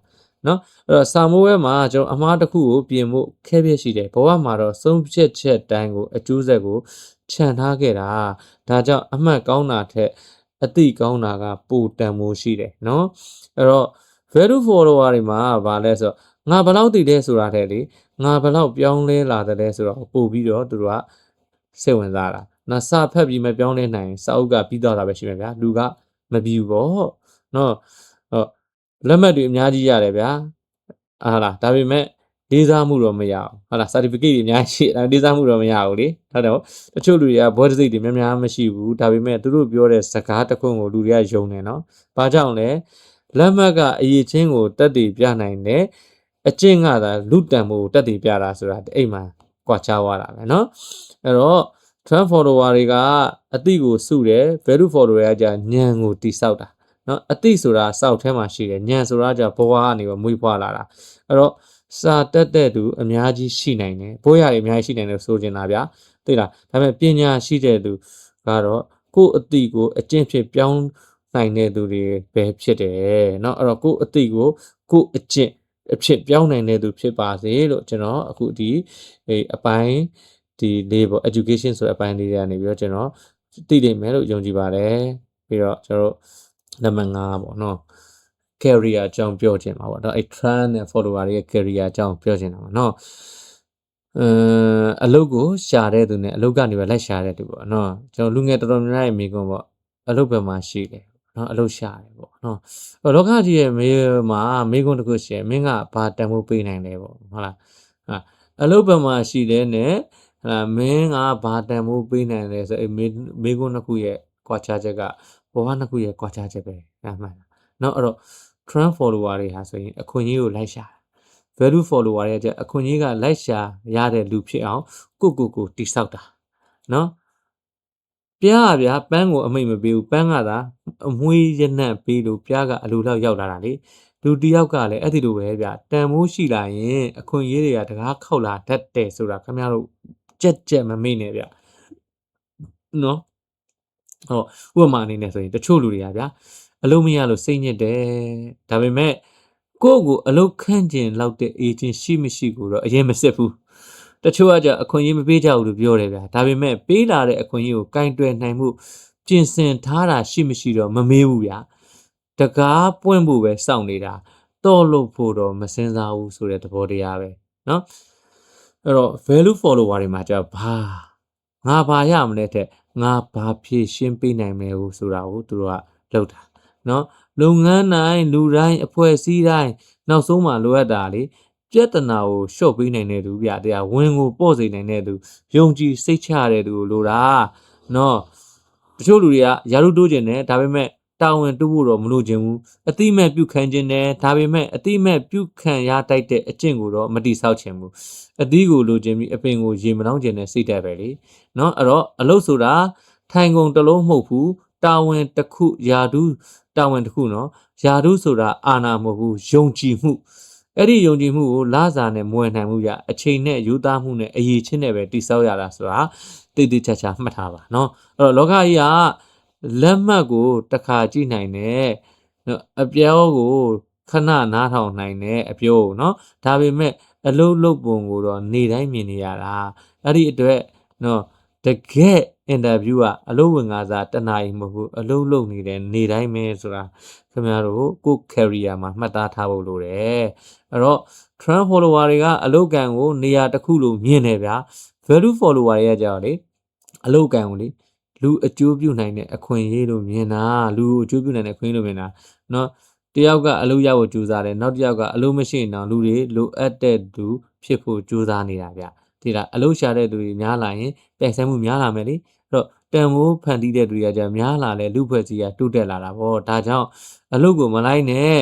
နော်အဲ့တော့စာမိုးဝဲမှာကျွန်တော်အမှားတစ်ခုကိုပြင်ဖို့ခဲပြည့်ရှိတယ်ဘဝမှာတော့ဆုံးဖြတ်ချက်တိုင်းကိုအကျိုးဆက်ကိုခြံထားခဲ့တာဒါကြောင့်အမှတ်ကောင်းတာထက်အသိကောင်းတာကပိုတန်မိုးရှိတယ်နော်အဲ့တော့ value follower တွေမှာဗာလဲဆိုတော့ငါဘယ်လောက်တည်လဲဆိုတာတဲ့လေငါဘယ်လောက်ပြောင်းလဲလာတယ်လဲဆိုတော့ပို့ပြီးတော့သူတို့ကစိတ်ဝင်စားတာနာစာဖက်ပြီးမပြောင်းလဲနိုင်စာအုပ်ကပြီးတော့တာပဲရှိမှာဗျာလူကမပြီးဘူးပေါ့နော်ဟုတ်လက်မှတ်တွေအများကြီးရတယ်ဗျာဟာလားဒါပေမဲ့လေးစားမှုတော့မရဘူးဟာလား certificate တွေအများကြီးရှိလေးစားမှုတော့မရဘူးလေဟုတ်တယ်တချို့လူတွေကဘောဓစိတ်တွေများများမရှိဘူးဒါပေမဲ့သူတို့ပြောတဲ့စကားတစ်ခုကိုလူတွေကယုံတယ်နော်ဘာကြောင့်လဲလက်မှတ်ကအရေးချင်းကိုတက်တည်ပြနိုင်တယ်အကျင့်ကသာလူတန်မှုကိုတက်တည်ပြတာဆိုတာအိမ်မှာကွာခြားသွားတာပဲနော်အဲ့တော့ trend follower တွေကအတိကိုစုတယ် value follower တွေကじゃညံကိုတိဆောက်တာနော်အတိဆိုတာစောက်ထဲမှာရှိတယ်ညံဆိုတာじゃဘဝကနေမွေးဖွားလာတာအဲ့တော့စာတက်တဲ့သူအများကြီးရှိနိုင်တယ်ဘိုးရတွေအများကြီးရှိနိုင်တယ်ဆိုချင်တာဗျာသိလားဒါပေမဲ့ပညာရှိတဲ့သူကတော့ကိုယ့်အတိကိုအကျင့်ဖြစ်ပြောင်းနိုင်တဲ့သူတွေပဲဖြစ်တယ်เนาะအဲ့တော့ကိုယ့်အတိကိုကိုယ့်အကျင့်အဖြစ်ပြောင်းနိုင်တဲ့သူဖြစ်ပါစေလို့ကျွန်တော်အခုဒီအပိုင်းဒီလေးပေါ့ education ဆိုတဲ့အပိုင်းလေးတွေကနေပြီးတော့ကျွန်တော်သိနိုင်မယ်လို့ယုံကြည်ပါတယ်ပြီးတော့ကျွန်တော်နံပါတ်5ပေါ့เนาะ career အကြောင်းပြောချင်ပါပေါ့เนาะအဲ့ trend နဲ့ follower တွေရဲ့ career အကြောင်းပြောချင်တာပါเนาะအလုပ်ကိုရှာတဲ့သူနဲ့အလုပ်ကနေပဲလိုက်ရှာတဲ့သူပေါ့နော်ကျွန်တော်လူငယ်တော်တော်များများရဲ့မိကွန်းပေါ့အလုပ်ပဲမှာရှိတယ်နော်အလုပ်ရှာတယ်ပေါ့နော်လောကကြီးရဲ့မေးမှာမိကွန်းတစ်ခုရှိရင်မင်းကဘာတန်ဖိုးပေးနိုင်လဲပေါ့ဟုတ်လားဟာအလုပ်ပဲမှာရှိတယ်နဲ့မင်းကဘာတန်ဖိုးပေးနိုင်လဲဆိုအဲ့မိကွန်းတစ်ခုရဲ့ကွာခြားချက်ကဘဝနှစ်ခုရဲ့ကွာခြားချက်ပဲမှန်လားနော်အဲ့တော့ trend follower တွေဟာဆိုရင်အခွင့်အရေးကိုလိုက်ရှာ value follower ရဲ့အခွင့်အရေးကလိုက်ရှာရတဲ့လူဖြစ်အောင်ကိုတိဆောက်တာနော်ပြားဗျာပန်းကိုအမိတ်မပေးဘူးပန်းကသာအမွှေးရနံ့ပေးလို့ပြားကအလိုလောက်ရောက်လာတာလေလူတယောက်ကလည်းအဲ့ဒီလိုပဲဗျာတန်မိုးရှိလာရင်အခွင့်အရေးတွေကတကားခောက်လာတတ်တယ်ဆိုတာခင်ဗျားတို့ကြက်မမေ့နဲ့ဗျာနော်ဟောဥပမာအနေနဲ့ဆိုရင်တချို့လူတွေကဗျာအလုံးမရလို့စိတ်ညစ်တယ်ဒါပေမဲ့ကိုယ့်ကိုအလုတ်ခန့်ကျင်လောက်တဲ့ agent ရှိမရှိကိုတော့အရင်မစစ်ဘူးတချို့ကကြအခွင့်အရေးမပေးကြဘူးလို့ပြောတယ်ဗျာဒါပေမဲ့ပေးလာတဲ့အခွင့်အရေးကိုကင်တွယ်နိုင်မှု ပြင်ဆင်ထားတာရှိမရှိတော့မမေးဘူးဗျာတကားပွင့်ဖို့ပဲစောင့်နေတာတော့လို့ဖို့တော့မစင်စားဘူးဆိုတဲ့သဘောတရားပဲเนาะအဲ့တော့ value follower တွေမှာကြာငါဘာရမလဲတဲ့ငါဘာဖြည့်ရှင်းပေးနိုင်မလဲဆိုတာကိုသူတို့ကလောက်တာเนาะလုပ်ငန်းတိုင်းလူတိုင်းအဖွဲ့အစည်းတိုင်းနောက်ဆုံးမှလိုအပ်တာလေပြဿနာကိုရှော့ပေးနိုင်တဲ့သူဗျတရားဝင်ကိုပေါ့စေနိုင်တဲ့သူယုံကြည်စိတ်ချရတဲ့သူကိုလိုတာเนาะတချို့လူတွေကယာရုတိုးကျင်တယ်ဒါပေမဲ့တာဝန်တူဖို့တော့မလိုချင်ဘူးအတိမဲ့ပြုခံခြင်းနဲ့ဒါပေမဲ့အတိမဲ့ပြုခံရတိုက်တဲ့အကျင့်ကိုတော့မတိဆောက်ချင်ဘူးအသီးကိုလိုချင်ပြီးအပင်ကိုရေမနှောင်းချင်တဲ့စိတ်ဓာတ်ပဲလေเนาะအဲ့တော့အလုပ်ဆိုတာထိုင်ကုန်တစ်လုံးမဟုတ်ဘူးတာဝန်တစ်ခုယာတုတာဝန်တစ်ခုเนาะယာတုဆိုတာအာနာမဟုတ်ဘူးယုံကြည်မှုအဲ့ဒီယုံကြည်မှုကိုလစာနဲ့မွေနိုင်မှုရအချိန်နဲ့ယူသားမှုနဲ့အရေးချင်းနဲ့ပဲတိဆောက်ရတာဆိုတာတိတ်တိတ်ချာချာမှတ်ထားပါเนาะအဲ့တော့လောကကြီးကလက်မှတ်ကိုတစ်ခါကြည့်နိုင်တယ်အပြောကိုခဏနားထောင်နိုင်တဲ့အပြောเนาะဒါပေမဲ့အလုံးလုံးပုံကိုတော့နေတိုင်းမြင်နေရတာအဲ့ဒီအတွက်เนาะတကယ်အင်တာဗျူးကအလုံးဝင်ကားစားတနာရီမဟုတ်ဘူးအလုံးလုံးနေတဲ့နေတိုင်းပဲဆိုတာခင်ဗျားတို့ကို career မှာမှတ်သားထားဖို့လိုတယ်အဲ့တော့ trend follower တွေကအလုတ်ကန်ကိုနေရာတစ်ခုလို့မြင်နေဗျာ value follower တွေကကြောက်လေအလုတ်ကန်ကိုလေလူအကျိုးပြုနိုင်တဲ့အခွင့်အရေးလို့မြင်တာလူအကျိုးပြုနိုင်တဲ့အခွင့်အရေးလို့မြင်တာเนาะတယောက်ကအလုပ်ရဖို့ကြိုးစားတယ်နောက်တစ်ယောက်ကအလုပ်မရှိရင်တော့လူတွေလိုအပ်တဲ့သူဖြစ်ဖို့ကြိုးစားနေတာဗျဒီလားအလုပ်ရှာတဲ့သူတွေများလာရင်ပြိုင်ဆိုင်မှုများလာမယ်လေအဲ့တော့တန်ဖိုးဖန်တီးတဲ့သူတွေကကြာများလာလဲလူဖွဲ့စည်းကတိုးတက်လာတာပေါ့ဒါကြောင့်အလုပ်ကိုမလိုက်နဲ့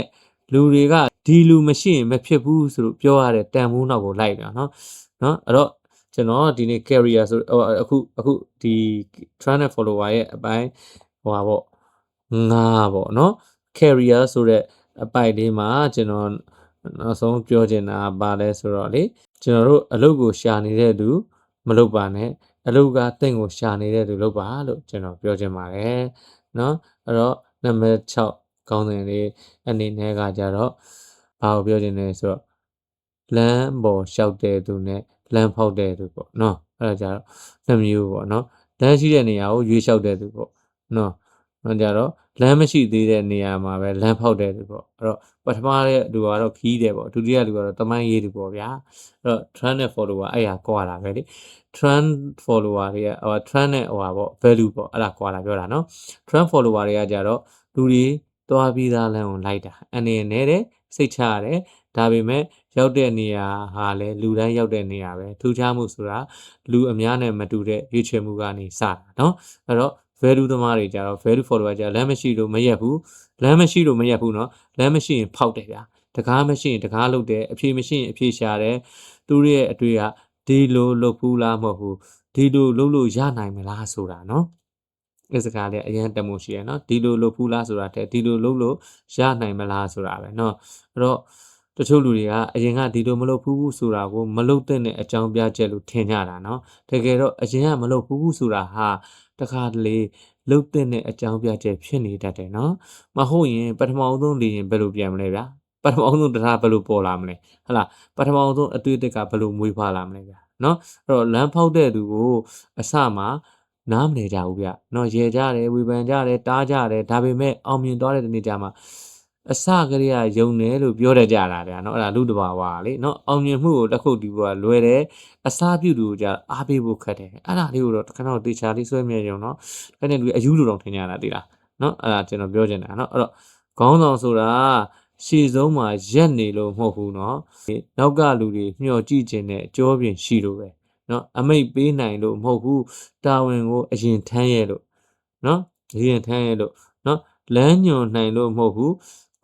လူတွေကဒီလူမရှိရင်မဖြစ်ဘူးဆိုလို့ပြောရတဲ့တန်ဖိုးနောက်ကိုလိုက်တာเนาะအဲ့တော့ကျွန်တော်ဒီနေ့ career ဆိုအခုဒီ trend follower ရဲ့အပိုင်းဟိုပါပေါ့ငါပေါ့เนาะ career ဆိုတဲ့အပိုက်လေးမှာကျွန်တော်နောက်ဆုံးပြောချင်တာပါလဲဆိုတော့လေကျွန်တော်တို့အလုပ်ကိုရှာနေတဲ့သူမလုပ်ပါနဲ့အလုပ်ကတင့်ကိုရှာနေတဲ့သူလုပ်ပါလို့ကျွန်တော်ပြောချင်ပါတယ်เนาะအဲ့တော့နံပါတ်6ကောင်းတယ်လေးအနေနဲ့ကကြတော့ဘာကိုပြောချင်လဲဆိုတော့လမ်းပေါ်လျှောက်တဲ့သူနဲ့လမ်းဖောက်တဲ့သူပေါ့เนาะအဲ့ဒါကြတော့နှစ်မျိုးပေါ့เนาะလမ်းရှိတဲ့နေရာကိုရွေးလျှောက်တဲ့သူပေါ့เนาะတော့ကြတော့လမ်းမရှိသေးတဲ့နေရာမှာပဲလမ်းဖောက်တဲ့သူပေါ့အဲ့တော့ပထမတဲ့လူကတော့ခီးတယ်ပေါ့ဒုတိယလူကတော့တမိုင်းရေးသူပေါ့ဗျာအဲ့တော့ trend နဲ့ follower အဲ့ဟာကွာတာပဲလေ trend follower တွေကtrend နဲ့ဟိုပါပေါ့ value ပေါ့အဲ့ဒါကွာတာပြောတာเนาะ trend follower တွေကကြတော့လူတွေသွားပြီးသားလမ်းကိုလိုက်တာအနေနဲ့တဲ့စိတ်ချရတယ်ဒါပေမဲ့ရောက်တဲ့နေရာဟာလေလူတိုင်းရောက်တဲ့နေရာပဲထူးခြားမှုဆိုတာလူအများနဲ့မတူတဲ့ရွေးချယ်မှုကနေစတာเนาะအဲ့တော့ value သမားတွေကြတော့ value follower ကြလမ်းမရှိလို့မရက်ဘူးလမ်းမရှိလို့မရက်ဘူးเนาะလမ်းမရှိရင်ဖောက်တယ်ဗျာတကားမရှိရင်တကားလုပ်တယ်အဖြေမရှိရင်အဖြေရှာတယ်သူတို့ရဲ့အတွေ့ကဒီလိုလုပ်ဘူးလားမဟုတ်ဘူးဒီလိုလုပ်လို့ရနိုင်မလားဆိုတာเนาะဒီစကားလေးအရင်တမို့ရှိရเนาะဒီလိုလုပ်ဘူးလားဆိုတာတဲ့ဒီလိုလုပ်လို့ရနိုင်မလားဆိုတာပဲเนาะအဲ့တော့တချို့လူတွေကအရင်ကဒီလိုမလုပ်ဘူးဆိုတာကိုမလုပ်တဲ့အကြောင်းပြချက်လို့ထင်ကြတာเนาะတကယ်တော့အရင်ကမလုပ်ဘူးဆိုတာဟာတခါတလေလုတ်တဲ့အကြောင်းပြချက်ဖြစ်နေတတ်တယ်နော်မဟုတ်ရင်ပထမအောင်ဆုံးလေရင်ဘယ်လိုပြန်မလဲဗျာပထမအောင်ဆုံးတရားဘယ်လိုပေါ်လာမလဲဟလာပထမအောင်ဆုံးအတွေ့အကြုံကဘယ်လိုမွေးဖွားလာမလဲဗျာနော်အဲ့တော့လမ်းဖောက်တဲ့သူကိုအစမှာနားမနေကြဘူးဗျနော်ရေကြတယ်ဝေဖန်ကြတယ်တားကြတယ်ဒါပေမဲ့အောင်မြင်သွားတဲ့နေ့ကျမှအစကလေးကယုံတယ်လို့ပြောတတ်ကြတာဗျာနော်အဲ့ဒါလူတဘာဝလေနော်အောင်မြင်မှုကိုတစ်ခုတည်းကလွယ်တယ်အစားပြုသူကြအားပေးဖို့ခက်တယ်အဲ့ဒါလေးကိုတော့ခဏတော့တေချာလေးဆွဲမြဲရုံနော်အဲ့ဒီလူအယူလိုတော့ထင်ကြတာတိလားနော်အဲ့ဒါကျွန်တော်ပြောချင်တာနော်အဲ့တော့ခေါင်းဆောင်ဆိုတာရှေ့ဆုံးမှာရက်နေလို့မဟုတ်ဘူးနော်နောက်ကလူတွေမျှော်ကြည့်ခြင်းနဲ့အကျော်ပြင်ရှိလို့ပဲနော်အမိတ်ပေးနိုင်လို့မဟုတ်ဘူးတာဝန်ကိုအရင်ထမ်းရဲလို့နော်အရင်ထမ်းရဲလို့နော်လမ်းညွန်နိုင်လို့မဟုတ်ဘူး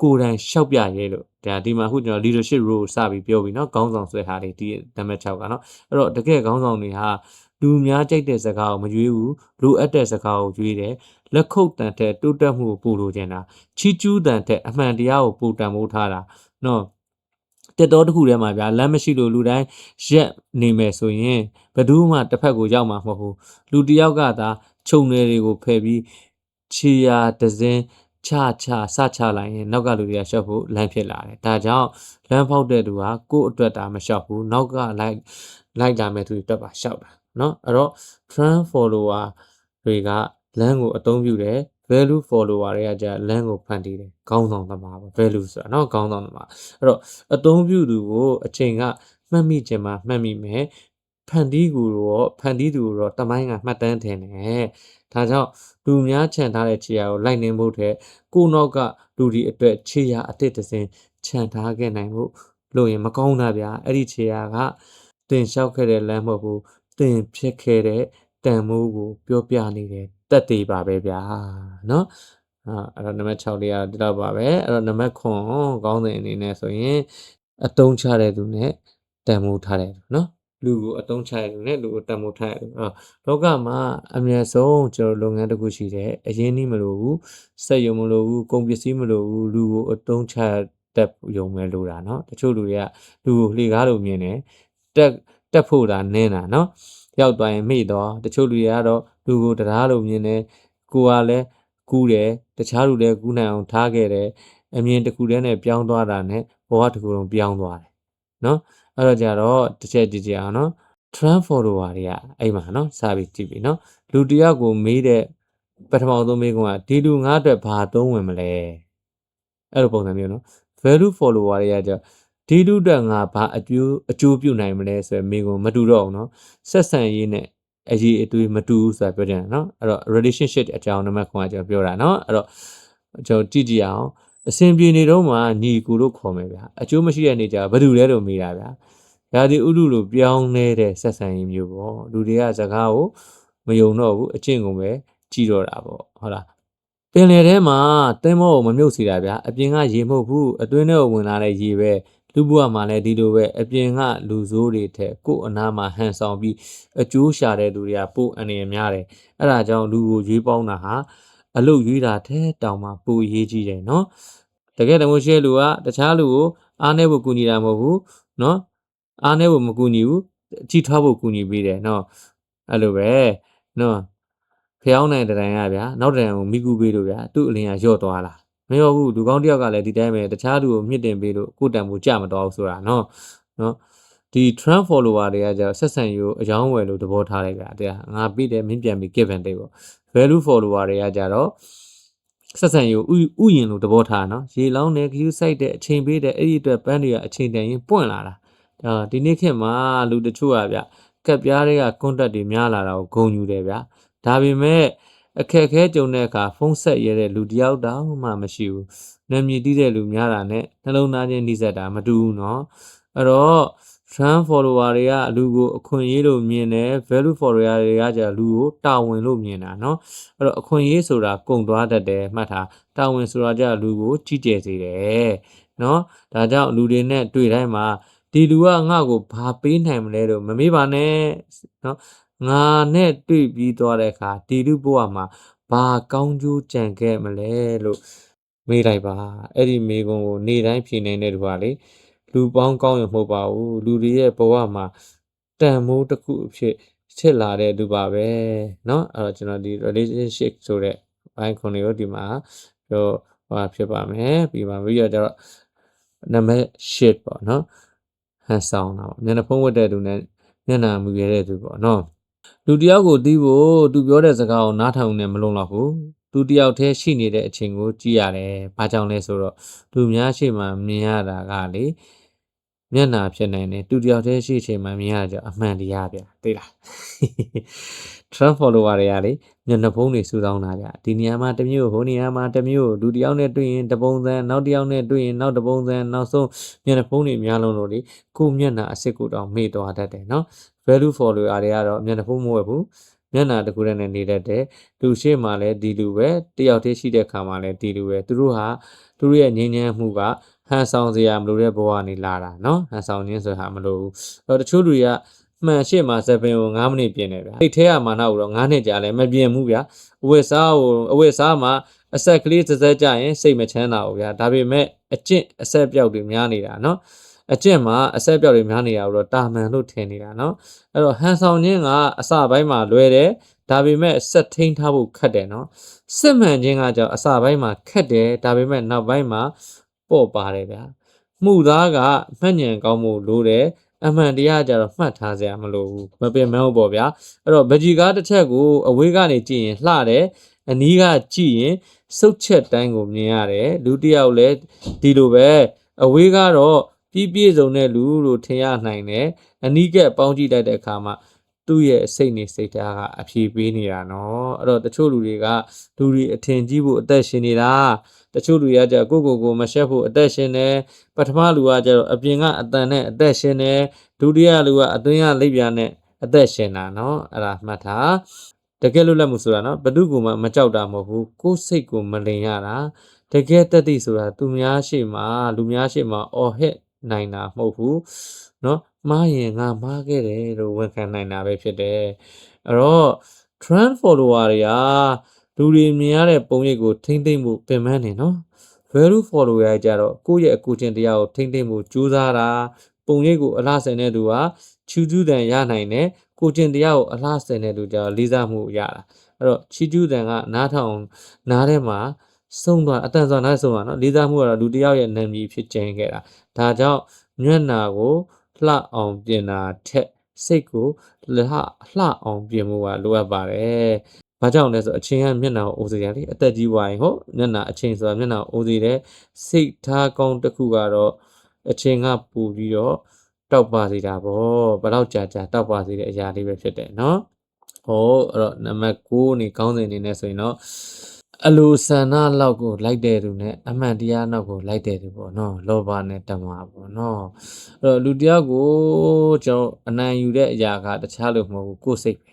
ကိုယ်တိုင်ရှောက်ပြရဲလို့ဒါဒီမှာအခုကျွန်တော် leadership role စပြီးပြောပြီးเนาะခေါင်းဆောင်ဆွဲထားတယ်ဒီနံပါတ်6ကเนาะအဲ့တော့တကယ်ခေါင်းဆောင်တွေဟာလူများကြိုက်တဲ့စကားကိုမရွေးဘူးလိုအပ်တဲ့စကားကိုရွေးတယ်လက်ခုပ်တန်တဲ့တိုးတက်မှုကိုပို့လို့ကျင်တာချီကျူးတန်တဲ့အမှန်တရားကိုပို့တန်မိုးထားတာเนาะတက်တော်တစ်ခုထဲမှာဗျာလမ်းမရှိလို့လူတိုင်းရက်နေမယ်ဆိုရင်ဘယ်သူမှတစ်ဖက်ကိုရောက်မှာမဟုတ်ဘူးလူတစ်ယောက်ကသာခြုံနယ်တွေကိုဖယ်ပြီးခြေရာဒဇင်းချလိုက်ရင်နောက်ကလူတွေကရှော့ဖို့လမ်းဖြစ်လာတယ်ဒါကြောင့်လမ်းဖောက်တဲ့သူကကိုယ့်အတွက်တာမရှော့ဘူးနောက်ကလိုက်လာမဲ့သူတွေအတွက်ပါရှော့တာเนาะအဲ့တော့ trend follower တွေက လမ်းကိုအသုံးပြုတယ် value follower တွေကじゃလမ်းကိုဖန်တီးတယ်ခေါင်းဆောင်သမားပေါ့ value ဆိုတာเนาะခေါင်းဆောင်သမားအဲ့တော့အသုံးပြုသူကိုအချိန်ကမှတ်မိခြင်းမှာမှတ်မိမယ်ဖန်တီးသူကိုတော့တမိုင်းကမှတ်တမ်းထင်တယ်ဒါကြောင့်လူများခြံထားတဲ့ခြေရာကိုလိုက်နှင်းဖို့တဲ့ကိုနောက်ကလူဒီအတွက်ခြေရာအသစ်တစ်စင်ခြံထားခဲ့နိုင်ဖို့လို့ရင်မကောင်းတာဗျာအဲ့ဒီခြေရာကတင်လျှောက်ခဲ့တဲ့လမ်းမဟုတ်ဘူးတင်ဖြစ်ခဲ့တဲ့တန်မိုးကိုပြောပြနေတယ်တက်သေးပါပဲဗျာเนาะအဲ့တော့နံပါတ်6လေးကဒီတော့ပါပဲအဲ့တော့နံပါတ်9ကောင်းတဲ့အနေနဲ့ဆိုရင်အတုံးချတဲ့သူနဲ့တန်မိုးထားတဲ့သူเนาะလူကိုအတုံးချတဲ့သူနဲ့လူကိုတန်မိုးထားတဲ့သူလောကမှာအမြဲဆုံးကျွန်တော်လုပ်ငန်းတစ်ခုရှိတယ်အရင်နှီးမလို့ဘူးစက်ရုံမလို့ဘူးကုန်ပစ္စည်းမလို့ဘူးလူကိုအတုံးချတက်ရုံပဲလို့တာเนาะတချို့လူတွေကလူကိုလှေကားလို့မြင်တယ်တက်ဖို့တာနင်းတာเนาะရောက်သွားရင်မေ့တော့တချို့လူတွေကတော့လူကိုတရားလို့မြင်တယ်ကိုကလည်းကူးတယ်တခြားလူလည်းကူးနိုင်အောင်ထားခဲ့တယ်အမြင်တစ်ခုတည်းနဲ့ပြောင်းသွားတာနဲ့ဘဝတစ်ခုလုံးပြောင်းသွားတယ်เนาะအဲ့တော့ကြတော့တစ်ချက်ကြည့်ကြအောင်เนาะ trend follower တွေကအဲ့မှာเนาะစာပြီးကြည့်ပြီเนาะလူတယောက်ကိုမေးတဲ့ပထမဆုံးမေးခွန်းကဒီလူငါ့အတွက်ဘာသုံးဝင်မလဲအဲ့လိုပုံစံမျိုးเนาะ value follower တွေကကြဒီလူအတွက်ငါဘာအကျိုးပြုနိုင်မလဲဆိုရယ်မိကုံမတူတော့ဘူးเนาะဆက်ဆံရေးနဲ့အရေးအသွေးမတူဘူးဆိုတာပြောကြတယ်เนาะအဲ့တော့ relationship အကြောင်းနံပါတ်9ကကျွန်တော်ပြောတာเนาะအဲ့တော့ကျွန်တော်ကြည့်ကြည့်အောင်အစဉ်ပြေနေတော့မှညီကူလို့ခေါ်မယ်ဗျာအကျိုးမရှိတဲ့နေကြဘာတူလဲလို့မေးတာဗျာရာသီဥတုလိုပြောင်းနေတဲ့ဆက်ဆံရေးမျိုးပေါ့လူတွေကစကားကိုမယုံတော့ဘူးအကျင့်ကုန်ပဲကြည့်တော့တာပေါ့ဟုတ်လားပင်လယ်ထဲမှာသင်းမောကိုမမြုပ်စေတာဗျာအပြင်ကရေမဟုတ်ဘူးအတွင်းထဲကိုဝင်လာတဲ့ရေပဲလူဘဝမှာလည်းဒီလိုပဲအပြင်ကလူဆိုးတွေထက်ကိုယ်အနာမှာဟန်ဆောင်ပြီးအကျိုးရှာတဲ့လူတွေကပိုအနေရများတယ်အဲ့ဒါကြောင့်လူကိုရွေးပေါင်းတာဟာအလုတ်ရွေးတာထဲတောင်မှပိုရေးကြီးတယ်နော်တကယ်တမိုးရှိတဲ့လူကတခြားလူကိုအားနည်းဖို့ကူညီတာမဟုတ်ဘူးနော်အားနည်းဖို့မကူညီဘူးကြည်ထွားဖို့ကူညီပေးတယ်နော်အဲ့လိုပဲနော်ဖျောင်းနိုင်တဲ့တိုင်ရဗျာနောက်တိုင်ကိုမိကူပေးလို့ဗျာသူ့အလင်းကညော့သွားလားမရောဘူးလူကောင်းတယောက်ကလည်းဒီတိုင်းပဲတခြားလူကိုမြင့်တင်ပေးလို့ကိုယ်တန်ဖို့ကြမတော်ဘူးဆိုတာနော်ဒီ trend follower တွေကကြဆက်ဆံရေးကိုအကြောင်းဝယ်လို့သဘောထားလိုက်ဗျာတရားငါပြီးတယ်မင်းပြန်ပြီး give and take ပေါ့ value follower တွေကကြတော့ဆက်ဆံရေးကိုဥယျင်လို့သဘောထားနော်ရေလောင်းတယ်ခ ्यू စိုက်တဲ့အချိန်ပေးတဲ့အဲ့ဒီအတွက်ပန်းတွေကအချိန်တန်ရင်ပွင့်လာတာဒီနေ့ခေတ်မှာလူတချို့ကဗျကက်ပြားတွေက contact တွေများလာတာကိုဂုဏ်ယူတယ်ဗျဒါပေမဲ့အခက်ခဲကြုံတဲ့အခါဖုန်းဆက်ရတဲ့လူတယောက်တောင်မှမရှိဘူးနာမည်တီးတဲ့လူများတာနဲ့နှလုံးသားချင်းနှိစက်တာမတူဘူးเนาะအဲ့တော့ trend follower တွေကလူကိုအခွင့်အရေးလို့မြင်တယ် value follower တွေကကြလူကိုတာဝန်လို့မြင်တာเนาะအဲ့တော့အခွင့်အရေးဆိုတာကုန်သွားတတ်တယ်မှတ်ထားတာဝန်ဆိုတာကြလူကိုကြီးကျယ်စေတယ်เนาะဒါကြောင့်လူတွေနဲ့တွေ့တိုင်းမှာဒီလူကငါ့ကိုဘာပေးနိုင်မလဲလို့မမေးပါနဲ့เนาะငါနဲ့တွေ့ပြီးသွားတဲ့အခါဒီလူဘဝမှာဘာကောင်းကျိုးကြံခဲ့မလဲလို့မေးလိုက်ပါအဲ့ဒီမေးခွန်းကိုနေ့တိုင်းဖြေနေတဲ့သူကလေလူပေါင်းကောင်းရမဟုတ်ပါဘူးလူတွေရဲ့ဘဝမှာတန်မိုးတစ်ခုအဖြစ်လာတဲ့သူပါပဲเนาะအဲ့တော့ကျွန်တော်ဒီ relationship ဆိုတဲ့ဘိုင်းခွန်လေးကိုဒီမှာပြောဖြစ်ပါမယ်ပြီးပါပြီးတော့ကျတော့နံပါတ်8ပေါ့เนาะဟန်ဆောင်တာပေါ့မျက်နှာဖုံးဝတ်တဲ့သူနဲ့မျက်နှာမူရတဲ့သူပေါ့เนาะလူတယောက်ကိုတီးဖို့သူပြောတဲ့စကားကိုနားထောင်နေမလုံးတော့ဘူးသူတယောက်တည်းရှိနေတဲ့အချိန်ကိုကြည့်ရတယ်ဘာကြောင့်လဲဆိုတော့လူများရှိမှမြင်ရတာကလေမျက်နှာဖြစ်နိုင်တယ်သူတယောက်တည်းရှိချိန်မှမြင်ရကြအမှန်တရားဗျသိလား trend follower တွေကလေမျက်နှာဖုံးတွေစူဆောင်းတာဗျဒီနေရာမှာတစ်မျိုးဟိုနေရာမှာတစ်မျိုးလူတယောက်နဲ့တွေ့ရင်တပုံစံနောက်တယောက်နဲ့တွေ့ရင်နောက်တပုံစံနောက်ဆုံးမျက်နှာဖုံးတွေများလုံးလို့လေကိုမျက်နှာအစ်စ်ကိုတောင်မေ့သွားတတ်တယ်နော် value follower တွေကတော့မျက်နှာဖုံးမဝယ်ဘူးမျက်နှာတကူနဲ့နေတတ်တယ်လူရှိမှလည်းဒီလူပဲတယောက်တည်းရှိတဲ့ခါမှလည်းဒီလူပဲသူတို့ရဲ့ငြိမ်းချမ်းမှုကဟန်ဆောင်စရာမလိုတဲ့ဘဝနေလာတာနော်ဟန်ဆောင်ခြင်းဆိုတာမလိုဘူးအဲ့တော့တချို့လူတွေကမှန်ရှေ့မှာ7ပင်ကို9မိနစ်ပြင်တယ်ဗျာအိတ်ထဲကမာနကိုတော့9နှစ်ကြာလဲမပြင်ဘူးဗျာအဝတ်စားမှာအဆက်ကလေးစစက်ကြရင်စိတ်မချမ်းသာဘူးဗျာဒါပေမဲ့အကျင့်အဆက်ပြောက်တွေများနေတာနော်အကျင့်မှာအဆက်ပြောက်တွေများနေတာကိုတော့တာမန်လို့ထင်နေတာနော်အဲ့တော့ဟန်ဆောင်ခြင်းကအစပိုင်းမှာလွယ်တယ်ဒါပေမဲ့ဆက်ထိန်းထားဖို့ခက်တယ်နော်စစ်မှန်ခြင်းကကြောင့်အစပိုင်းမှာခက်တယ်ဒါပေမဲ့နောက်ပိုင်းမှာပေါ့ပါတယ်ဗျာမှုသားကမှတ်ဉဏ်ကောင်းမှုလိုတယ် အမှန်တရားကြတော့မှတ်ထားစရာမလိုဘူးမပင်မဟုတ်ပေါ့ဗျာအဲ့တော့ဗကြီးကားတစ်ချက်ကိုအဝေးကနေကြည့်ရင်လှတယ်အနီးကကြည့်ရင်စုတ်ချက်တိုင်းကိုမြင်ရတယ်လူတစ်ယောက်လည်းဒီလိုပဲအဝေးကတော့ပြည့်စုံတဲ့လူလို့ထင်ရနိုင်တယ်အနီးကပေါင်းကြည့်တတ်တဲ့အခါမှာသူ့ရဲ့စိတ်နေစိတ်ထားကအဖြေပေးနေတာနော်အဲ့တော့တချို့လူတွေကလူတွေအထင်ကြီးဖို့အသက်ရှင်နေတာတချို့လူတွေကကြကိုမရှက်ဖို့အသက်ရှင်နေပထမလူကကြတော့အပြင်ကအတန်နဲ့အသက်ရှင်နေဒုတိယလူကအသွင်းကလိပ်ပြာနဲ့အသက်ရှင်တာနော်အဲ့ဒါမှတ်ထားတကယ်လွတ်လပ်မှုဆိုတာနော်ဘယ်သူကမှမကြောက်တာမဟုတ်ဘူးကိုယ်စိတ်ကိုမလိန်ရတာတကယ်တတ်သိဆိုတာသူများရှိမှလူများရှိမှအော်ဟစ်နိုင်တာမဟုတ်ဘူးနော်မှားရင်ငါမှားခဲ့တယ်လို့ဝန်ခံနိုင်တာပဲဖြစ်တယ်အဲ့တော့ trend follower တွေကလူတွေမြင်ရတဲ့ပုံရိပ်ကိုထိမ့်သိမ့်မှုပင်ပန်းနေနော် value follower ရကြတော့ကိုယ့်ရဲ့အကူချင်းတရားကိုထိမ့်သိမ့်မှုကြိုးစားတာပုံရိပ်ကိုအလားဆင်တဲ့သူဟာချူးကျူးတန်ရနိုင်တယ်ကိုချင်းတရားကိုအလားဆင်တဲ့သူကြတော့လေးစားမှုရတာအဲ့တော့ချီးကျူးတန်ကနားထောင်နားထဲမှာဆုံးသွားအတန်စွာနားဆုံးသွားနော်လေးစားမှုကတော့လူတစ်ယောက်ရဲ့နာမည်ဖြစ်ကျင်းခဲ့တာဒါကြောင့်မျက်နာကိုလှအောင်ပြင်တာထက်စိတ်ကိုလှအောင်ပြင်မှုကလိုအပ်ပါတယ်။ဘာကြောင့်လဲဆိုအချင်းကမျက်နှာကိုအိုးစေတယ်လေအသက်ကြီးသွားရင်ဟုတ်မျက်နှာအချင်းဆိုတာမျက်နှာကိုအိုးစေတယ်စိတ်ထားကောင်းတစ်ခုကတော့အချင်းကပူပြီးတော့တောက်ပါစေတာပေါ့ဘယ်တော့ကြာတောက်ပါစေတဲ့အရာလေးပဲဖြစ်တယ်နော်။ဟုတ်အဲ့တော့နံပါတ်9နေကောင်းစဉ်အနေနဲ့ဆိုရင်တော့အလိုဆန္ဒလောက်ကိုလိုက်တဲ့သူနဲ့အမှန်တရားနောက်ကိုလိုက်တဲ့သူပေါ့နော်လောဘနဲ့တမာပေါ့နော်အဲ့တော့လူတယောက်ကိုကျွန်တော်အနိုင်ယူတဲ့အရာကတခြားလို့မဟုတ်ဘူးကိုယ်စိတ်ပဲ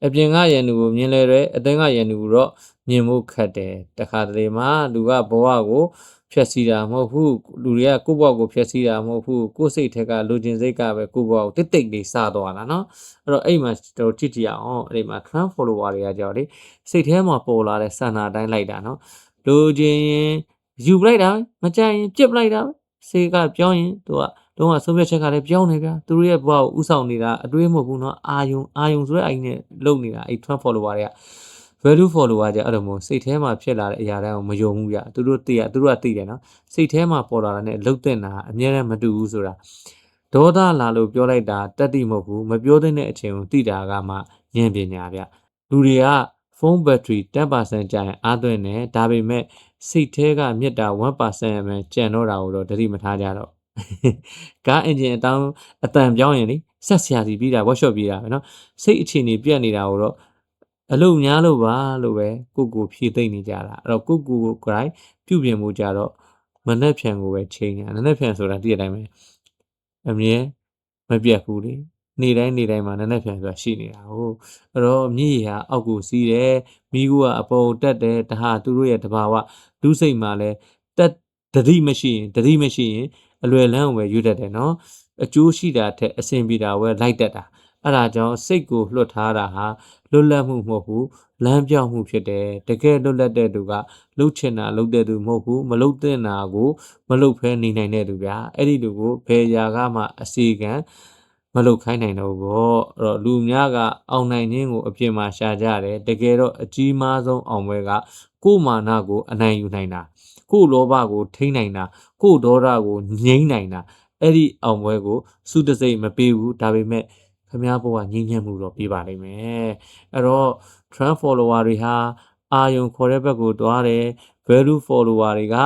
အပြင်ကရန်သူကိုမြင်လဲတယ်အသင်းကရန်သူကိုတော့မြင်ဖို့ခက်တယ်တခါတလေမှာလူကဘဝကိုဖြည့်ဆည်းတာမဟုတ်ဘူးလူတွေကကိုယ့်ဘဝကိုဖြည့်ဆည်းတာမဟုတ်ဘူးကိုယ်စိတ်ထက်ကလူချင်းစိတ်ကပဲကိုယ့်ဘဝကိုတိတ်လေးစသွားတာနော်အဲ့တော့အဲ့မှာကျွန်တော်ကြည့်ကြည့်အောင်အဲ့ဒီမှာ trend follower တွေကကြောက်လေစိတ်ထဲမှာပေါ်လာတဲ့ဆန္ဒတိုင်းလိုက်တာနော်လူချင်းရင်ယူပလိုက်တာမကြိုက်ရင်ပြစ်ပလိုက်တာစိတ်ကပြောင်းရင်သူကလုံးဝဆုံးဖြတ်ချက်ကလည်းပြောင်းနေဗျာသူတို့ရဲ့ဘဝကိုဥဆောင်နေတာအတွေးမဟုတ်ဘူးเนาะအာယုံဆိုတဲ့အရင်နဲ့လုံနေတာအဲ့ trend follower တွေက value follower ကြအဲ့လိုမျိုးစိတ်ထဲမှာဖြစ်လာတဲ့အရာတိုင်းကိုမယုံဘူးဗျသူတို့ကသိတယ်နော်စိတ်ထဲမှာပေါ်လာတာနဲ့လှုပ်တဲ့နာအမြဲတမ်းမတူဘူးဆိုတာဒေါသလာလို့ပြောလိုက်တာတတ်တိမဟုတ်ဘူးမပြောတဲ့အချိန်ကိုသိတာကမှဉာဏ်ပညာဗျလူတွေကဖုန်းဘက်ထရီ 10% ကျရင်အားသွင်းတယ်ဒါပေမဲ့စိတ်ထဲကမြစ်တာ 1% ပဲကျန်တော့တာကိုတော့တတိမထားကြတော့ကားအင်ဂျင်အတန်ပြောင်းရင်လေဆက်ဆရာစီပြီးတာ workshop ပြီးတာပဲเนาะစိတ်အခြေအနေပြတ်နေတာကိုတော့အလုပ်များလို့ပါလို့ပဲကိုဖြည့်သိမ့်နေကြတာအဲ့တော့ကိုယ်ကိုယ်ပြုပြင်မှုကြတော့မနှက်ဖြန်ကိုပဲချိန်နေတာမနှက်ဖြန်ဆိုတာဒီအတိုင်းပဲအမြဲမပြတ်ဘူးလေနေ့တိုင်းမှာနည်းနည်းပြန်ရှိနေတာဟုတ်အဲ့တော့မြည်ဟာအောက်ကိုစီးတယ်မိကူကအပေါ်တက်တယ်ဒါဟာသူတို့ရဲ့တဘာဝလူစိတ်မှာလဲတက်တတိမရှိရင်အလွယ်လန်းကိုပဲယူတတ်တယ်နော်အကျိုးရှိတာထက်အဆင်ပြေတာဝဲလိုက်တတ်တာအဲ့ဒါကြောင့်စိတ်ကိုလွတ်ထားတာဟာလွတ်လပ်မှုမဟုတ်ဘူးလမ်းပြောင်းမှုဖြစ်တယ်တကယ်လွတ်လပ်တဲ့သူကလှုပ်ချင်တာလှုပ်တဲ့သူမဟုတ်ဘူးမလှုပ်တဲ့နာကိုမလှုပ်ဖဲနေနိုင်တဲ့သူဗျာအဲ့ဒီလူကိုဘယ်ရာကမှအစီကံမလုပ်ခိုင်းနိုင်တော့ဘူးပေါ့အဲ့တော့လူများကအောင်နိုင်ခြင်းကိုအပြင်မှာရှာကြတယ်တကယ်တော့အကြီးမားဆုံးအောင်ပွဲကကိုယ်မာနကိုအနိုင်ယူနိုင်တာကိုယ်လောဘကိုထိန်းနိုင်တာကိုယ်ဒေါသကိုငြိမ်းနိုင်တာအဲ့ဒီအောင်ပွဲကိုစုတစိတ်မပေးဘူးဒါပေမဲ့ခမားဘဝငြိမ်းချမ်းမှုတော့ပြပါလိမ့်မယ်အဲ့တော့ trend follower တွေဟာအာယုံခေါ်တဲ့ဘက်ကိုတွားတယ် value follower တွေက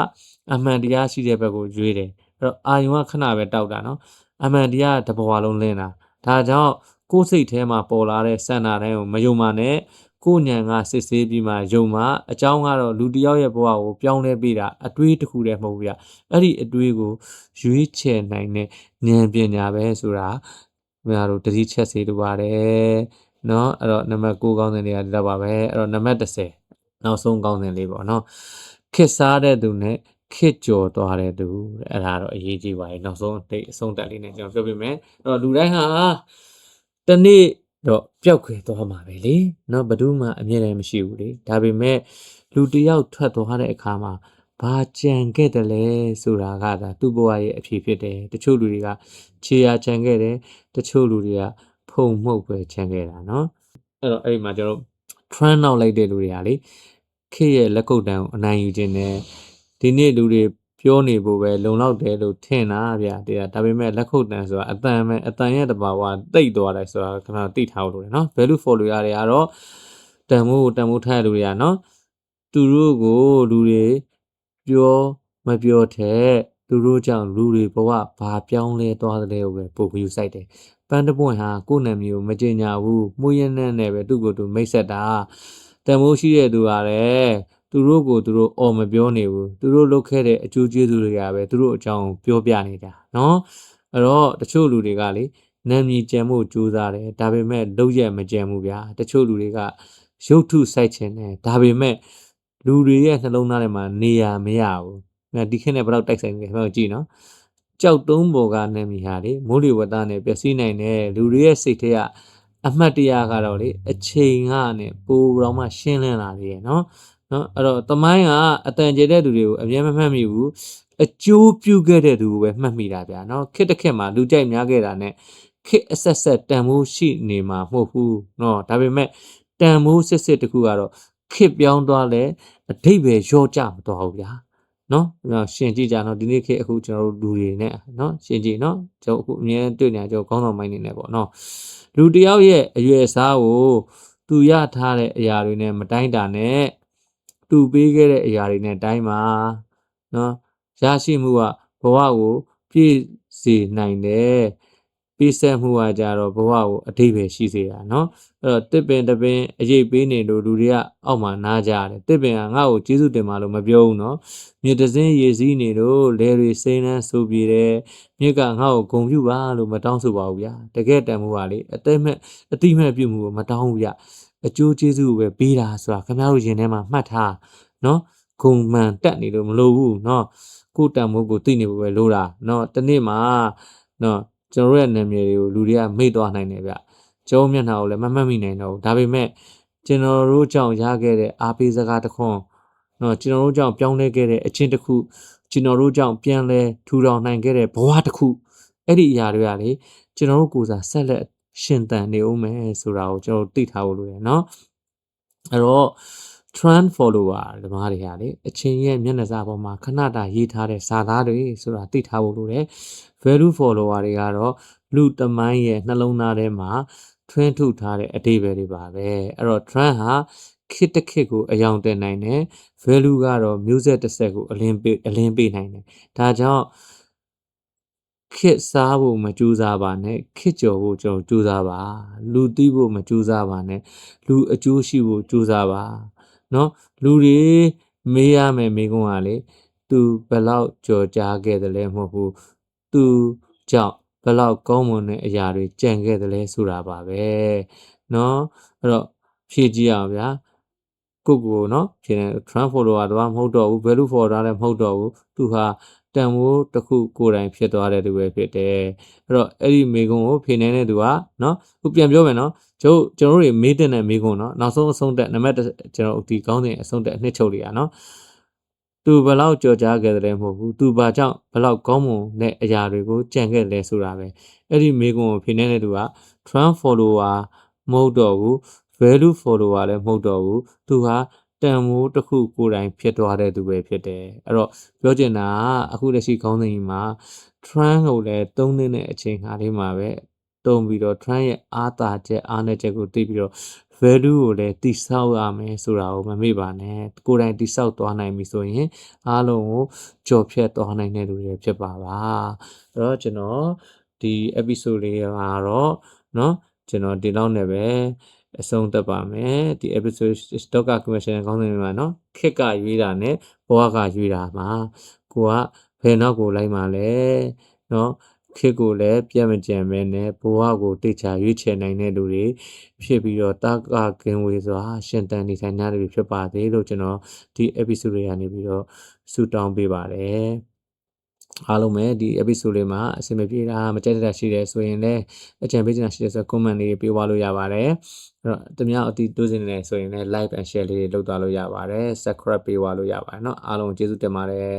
အမှန်တရားရှိတဲ့ဘက်ကိုရွေးတယ်အဲ့တော့အာယုံကခဏပဲတောက်တာနော်အမှန်တရားတဘဝလုံးလင်းတာဒါကြောင့်ကိုယ်စိတ်ထဲမှာပေါ်လာတဲ့စန္ဒာတိုင်းကိုမယုံပါနဲ့ကိုဉဏ်ကစစ်ဆေးပြီးမှယုံမှအကြောင်းကတော့လူတယောက်ရဲ့ဘဝကိုပြောင်းလဲပေးတာအတွေးတစ်ခုတည်းမဟုတ်ဘူးဗျအဲ့ဒီအတွေးကိုရွေးချယ်နိုင်တဲ့ဉာဏ်ပညာပဲဆိုတာခင်ဗျားတို့တတိချက်စေလိုပါတယ်เนาะအဲ့တော့နံပါတ်9ကောင်းစဉ်တွေကဒီတော့ပါပဲအဲ့တော့နံပါတ်10နောက်ဆုံးကောင်းစဉ်လေးပေါ့เนาะခစ်စားတဲ့သူနဲ့ခစ်ကြော်သွားတဲ့သူအဲ့ဒါတော့အရေးကြီးပါရဲ့နောက်ဆုံးအဆုံးတက်လေးနဲ့ကျွန်တော်ပြောပြမယ်အဲ့တော့လူတိုင်းဟာတနေ့တော့ပျောက်ခွေသွားမှာပဲလေเนาะဘယ်သူမှအမြဲတမ်းမရှိဘူးလေဒါပေမဲ့လူတယောက်ထွက်သွားတဲ့အခါမှာဘာကြံခဲ့တယ်လဲဆိုတာကဒါသူ့ဘဝရဲ့အဖြစ်ဖြစ်တယ်တချို့လူတွေကခြေရာကြံခဲ့တယ်တချို့လူတွေကဖုံမှုတ်ပဲကြံခဲ့တာเนาะအဲ့တော့အဲ့ဒီမှာကျွန်တော် trend နောက်လိုက်တဲ့လူတွေကလေခေရဲ့လက်ကုပ်တန်းကိုအနိုင်ယူခြင်းနဲ့ဒီနေ့လူတွေ ပြောနေဖို့ပဲလုံလောက်တယ်လို့ထင်တာဗျတရားဒါပေမဲ့လက်ခုပ်တန်ဆိုတာအတန်ရဲ့တဘာဝတိတ်သွားတယ်ဆိုတာခဏသိထားလို့ရတယ်နော် value follow ရတယ်ကတော့တန်မိုးထားလူတွေကနော်သူတို့ကိုလူတွေပြောမပြောတဲ့သူတို့ကြောင့်လူတွေဘဝဘာပြောင်းလဲသွားတယ်ကိုပဲပို့ပြီးစိုက်တယ်ပန်းတပွင့်ဟာကိုယ့်နာမည်ကိုမကြေညာဘူးမှုရင်းနဲ့ပဲသူ့ကိုယ်သူမိတ်ဆက်တာတန်မိုးရှိတဲ့သူကလည်းသူတို့ကိုသူတို့အော်မပြောနေဘူးသူတို့လုပ်ခဲ့တဲ့အကျိုးကျေးဇူးတွေကပဲသူတို့အကြောင်းပြောပြနေတာနော်အဲ့တော့တချို့လူတွေကလေနာမည်ကျန်မှုကြိုးစားတယ်ဒါပေမဲ့လုပ်ရမကျန်ဘူးဗျာတချို့လူတွေကရုပ်ထုစိုက်ခြင်းတယ်ဒါပေမဲ့လူတွေရဲ့နှလုံးသားထဲမှာနေရာမရဘူးဒီခေတ်နဲ့ဘယ်တော့တိုက်ဆိုင်လဲခင်ဗျားတို့ကြည့်နော်ကြောက်တုံးပေါ်ကနာမည်ဟာလေမိုးလေဝသနဲ့ပျက်စီးနိုင်တယ်လူတွေရဲ့စိတ်ထဲကအမှတ်တရကတော့လေအချိန်ကနဲ့ပိုတော့မှရှင်းလင်းလာသေးရဲ့နော်အဲ့တော့သမိုင်းကအတန်ကျတဲ့သူတွေကိုအမြဲမမှတ်မိဘူးအကျိုးပြုခဲ့တဲ့သူကိုပဲမှတ်မိတာဗျာနော်ခေတ်တစ်ခေတ်မှာလူကြိုက်များခဲ့တာနဲ့ခေတ်အဆက်တန်မိုးရှိနေမှာမဟုတ်ဘူးနော်ဒါပေမဲ့တန်မိုးစစ်တခုကတော့ခေတ်ပြောင်းသွားလဲအဓိပ္ပာယ်ရော့ကျမသွားဘူးဗျာနော်ရှင်ကြည့်ကြနော်ဒီနေ့ခေတ်အခုကျွန်တော်တို့လူတွေနဲ့နော်ရှင်ကြည့်နော်ကျွန်တော်အခုအမြဲတွေ့နေကျွန်တော်ခေါင်းဆောင်ပိုင်းနေနေပေါ့နော်လူတယောက်ရဲ့အရွယ်အစားကိုသူရထားတဲ့အရာတွေနဲ့မတိုင်းတာနဲ့သူပေးခဲ့တဲ့အရာတွေနဲ့တိုင်းပါနော်ရရှိမှုကဘဝကိုပြည့်စေနိုင်တယ်ပေးဆက်မှုကကြတော့ဘဝကိုအဓိပ္ပာယ်ရှိစေတာနော်အဲ့တော့တစ်ပင်တပင်အရေးပေးနေလို့လူတွေကအောက်မှာနားကြတယ်တစ်ပင်ကငါ့ကိုကျေးဇူးတင်ပါလို့မပြောဘူးနော်မြေတစင်းရေစည်းနေလို့လယ်တွေစိမ်းနှမ်းဆိုပြေတယ်မြစ်ကငါ့ကိုဂုံပြူပါလို့မတောင်းဆိုပါဘူးဗျာတကယ်တန်မှုကလေအတိမဲ့ပြုမှုကိုမတောင်းဘူးဗျအကျိုးကျေးဇူးကိုပဲပေးတာဆိုတာခင်ဗျားတို့ရင်ထဲမှာမှတ်ထားနော်ဂုံမှန်တက်နေလို့မလိုဘူးနော်ကိုတန်မှုကိုသိနေဖို့ပဲလိုတာနော်တနေ့မှာနော်ကျွန်တော်ရဲ့နာမည်တွေကိုလူတွေကမေ့သွားနိုင်တယ်ဗျကျုံးမျက်နှာကိုလည်းမမှတ်မိနိုင်တော့ဘူးဒါပေမဲ့ကျွန်တော်တို့ကြောင့်ရခဲ့တဲ့အားပေးစကားတစ်ခွန်းနော်ကျွန်တော်တို့ကြောင့်ပြောင်းလဲခဲ့တဲ့အချင်းတစ်ခုကျွန်တော်တို့ကြောင့်ပြန်လဲထူထောင်နိုင်ခဲ့တဲ့ဘဝတစ်ခုအဲ့ဒီအရာတွေကလေကျွန်တော်တို့ကိုယ်စားဆက်လက်ရှင်သန်နေဦးမယ်ဆိုတာကိုကျွန်တော်သိထားဖို့လိုတယ်နော်အဲ့တော့ trend follower ဒီမားတွေဟာလေအချင်းရဲ့မျက်နှာစာပေါ်မှာခဏတာရေးထားတဲ့စာသားတွေဆိုတာသိထားဖို့လိုတယ် value follower တွေကတော့လူတမိုင်းရဲ့နှလုံးသားထဲမှာထွန်းထုတ်ထားတဲ့အတိတ်ပဲတွေပါပဲအဲ့တော့ trend ဟာခေတ်တစ်ခေတ်ကိုအယောင်တင်နိုင်တယ် value ကတော့မျိုးဆက်တစ်ဆက်ကိုအလင်းပေးနိုင်တယ်ဒါကြောင့်ခေတ်စားဖို့မကြိုးစားပါနဲ့ခေတ်ကျော်ဖို့ကျွန်တော်ကြိုးစားပါလူသိဖို့မကြိုးစားပါနဲ့လူအကျိုးရှိဖို့ကြိုးစားပါနော်လူတွေမေးရမယ်မိကုန်းကလေသူဘယ်လောက်ကြော်ကြားခဲ့တယ်လဲမဟုတ်ဘူးသူကြောင့်ဘယ်လောက်ကောင်းမွန်တဲ့အရာတွေကြံခဲ့တယ်လဲဆိုတာပါပဲနော်အဲ့တော့ဖြည့်ကြည့်အောင်ဗျာကိုနော်ဖြည့်တယ် trend follower တော့မဟုတ်တော့ဘူး value follower လည်းမဟုတ်တော့ဘူးသူဟာတန်ဖိုးတစ်ခုကိုယ်တိုင်ဖြစ်သွားတဲ့သူပဲဖြစ်တယ်အဲ့တော့အဲ့ဒီမိကုန်းကိုဖြည့်နေတဲ့သူကနော်ခုပြန်ပြောမယ်နော်ကျွန်တော်တို့မေးတဲ့မိကုန်းနော်နောက်ဆုံးအဆုံးတက်နံပါတ်ကျွန်တော်ဒီကောင်းတဲ့အဆုံးတက်အနှစ်ချုပ်လေးอ่ะနော်သူဘယ်လောက်ကြော်ကြားခဲ့တယ်မဟုတ်ဘူးသူဘာကြောင့်ဘယ်လောက်ကောင်းမွန်တဲ့အရာတွေကိုကြံခဲ့လဲဆိုတာပဲအဲ့ဒီမိကုန်းကိုဖြည့်နေတဲ့သူက trend follower မဟုတ်တော့ဘူး value follower လည်းမဟုတ်တော့ဘူးသူဟာတန်မိုးတစ်ခုကိုယ်တိုင်ဖြစ်သွားတဲ့သူပဲဖြစ်တယ်အဲ့တော့ပြောချင်တာကအခုလက်ရှိခေါင်းစဉ်ကြီးမှာ trend ကိုလည်းသုံးတဲ့အချိန်ခါလေးမှာပဲတုံးပြီးတော့ trend ရဲ့အားသာချက်အားနည်းချက်ကိုသိပြီးတော့ value ကိုလည်းတိဆောက်ရမယ်ဆိုတာကိုမမေ့ပါနဲ့ကိုယ်တိုင်တိဆောက်သွားနိုင်ပြီဆိုရင်အားလုံးကိုကြော်ဖြတ်သွားနိုင်တဲ့လူတွေဖြစ်ပါအဲ့တော့ကျွန်တော်ဒီ episode လေးကတော့เนาะကျွန်တော်ဒီလောက်နဲ့ပဲအဆုံးသတ်ပါမယ်ဒီ episode stock commission ကောင်းတယ်မှာเนาะခက်ကရွေးတာနဲ့ဘဝကရွေးတာမှာကိုကဘယ်နောက်ကိုလိုက်မှာလဲเนาะခက်ကိုလည်းပြတ်မကြံပဲနဲ့ဘဝကိုတိတ်ချရွေးချယ်နိုင်တဲ့လူတွေဖြစ်ပြီးတော့တာကကင်ဝေစွာရှင်တန်နေထိုင်ကြတဲ့လူဖြစ်ပါသေးလို့ကျွန်တော်ဒီ episode တွေကနေပြီးတော့ဆုတောင်းပေးပါတယ်အားလုံးပဲဒီ episode လေးမှာအဆင်မပြေတာမကြိုက်တာရှိတယ်ဆိုရင်လည်းအကြံပေးချင်တာရှိတယ်ဆိုတော့ comment လေးပေးသွားလို့ရပါတယ်အဲ့တော့တမ အတီတိုးစင်နေဆိုရင်လည်း like and share လေးတွေလုပ်သွားလို့ရပါတယ် subscribe ပေးသွားလို့ရပါတယ်เนาะအားလုံးကျေးဇူးတင်ပါတယ်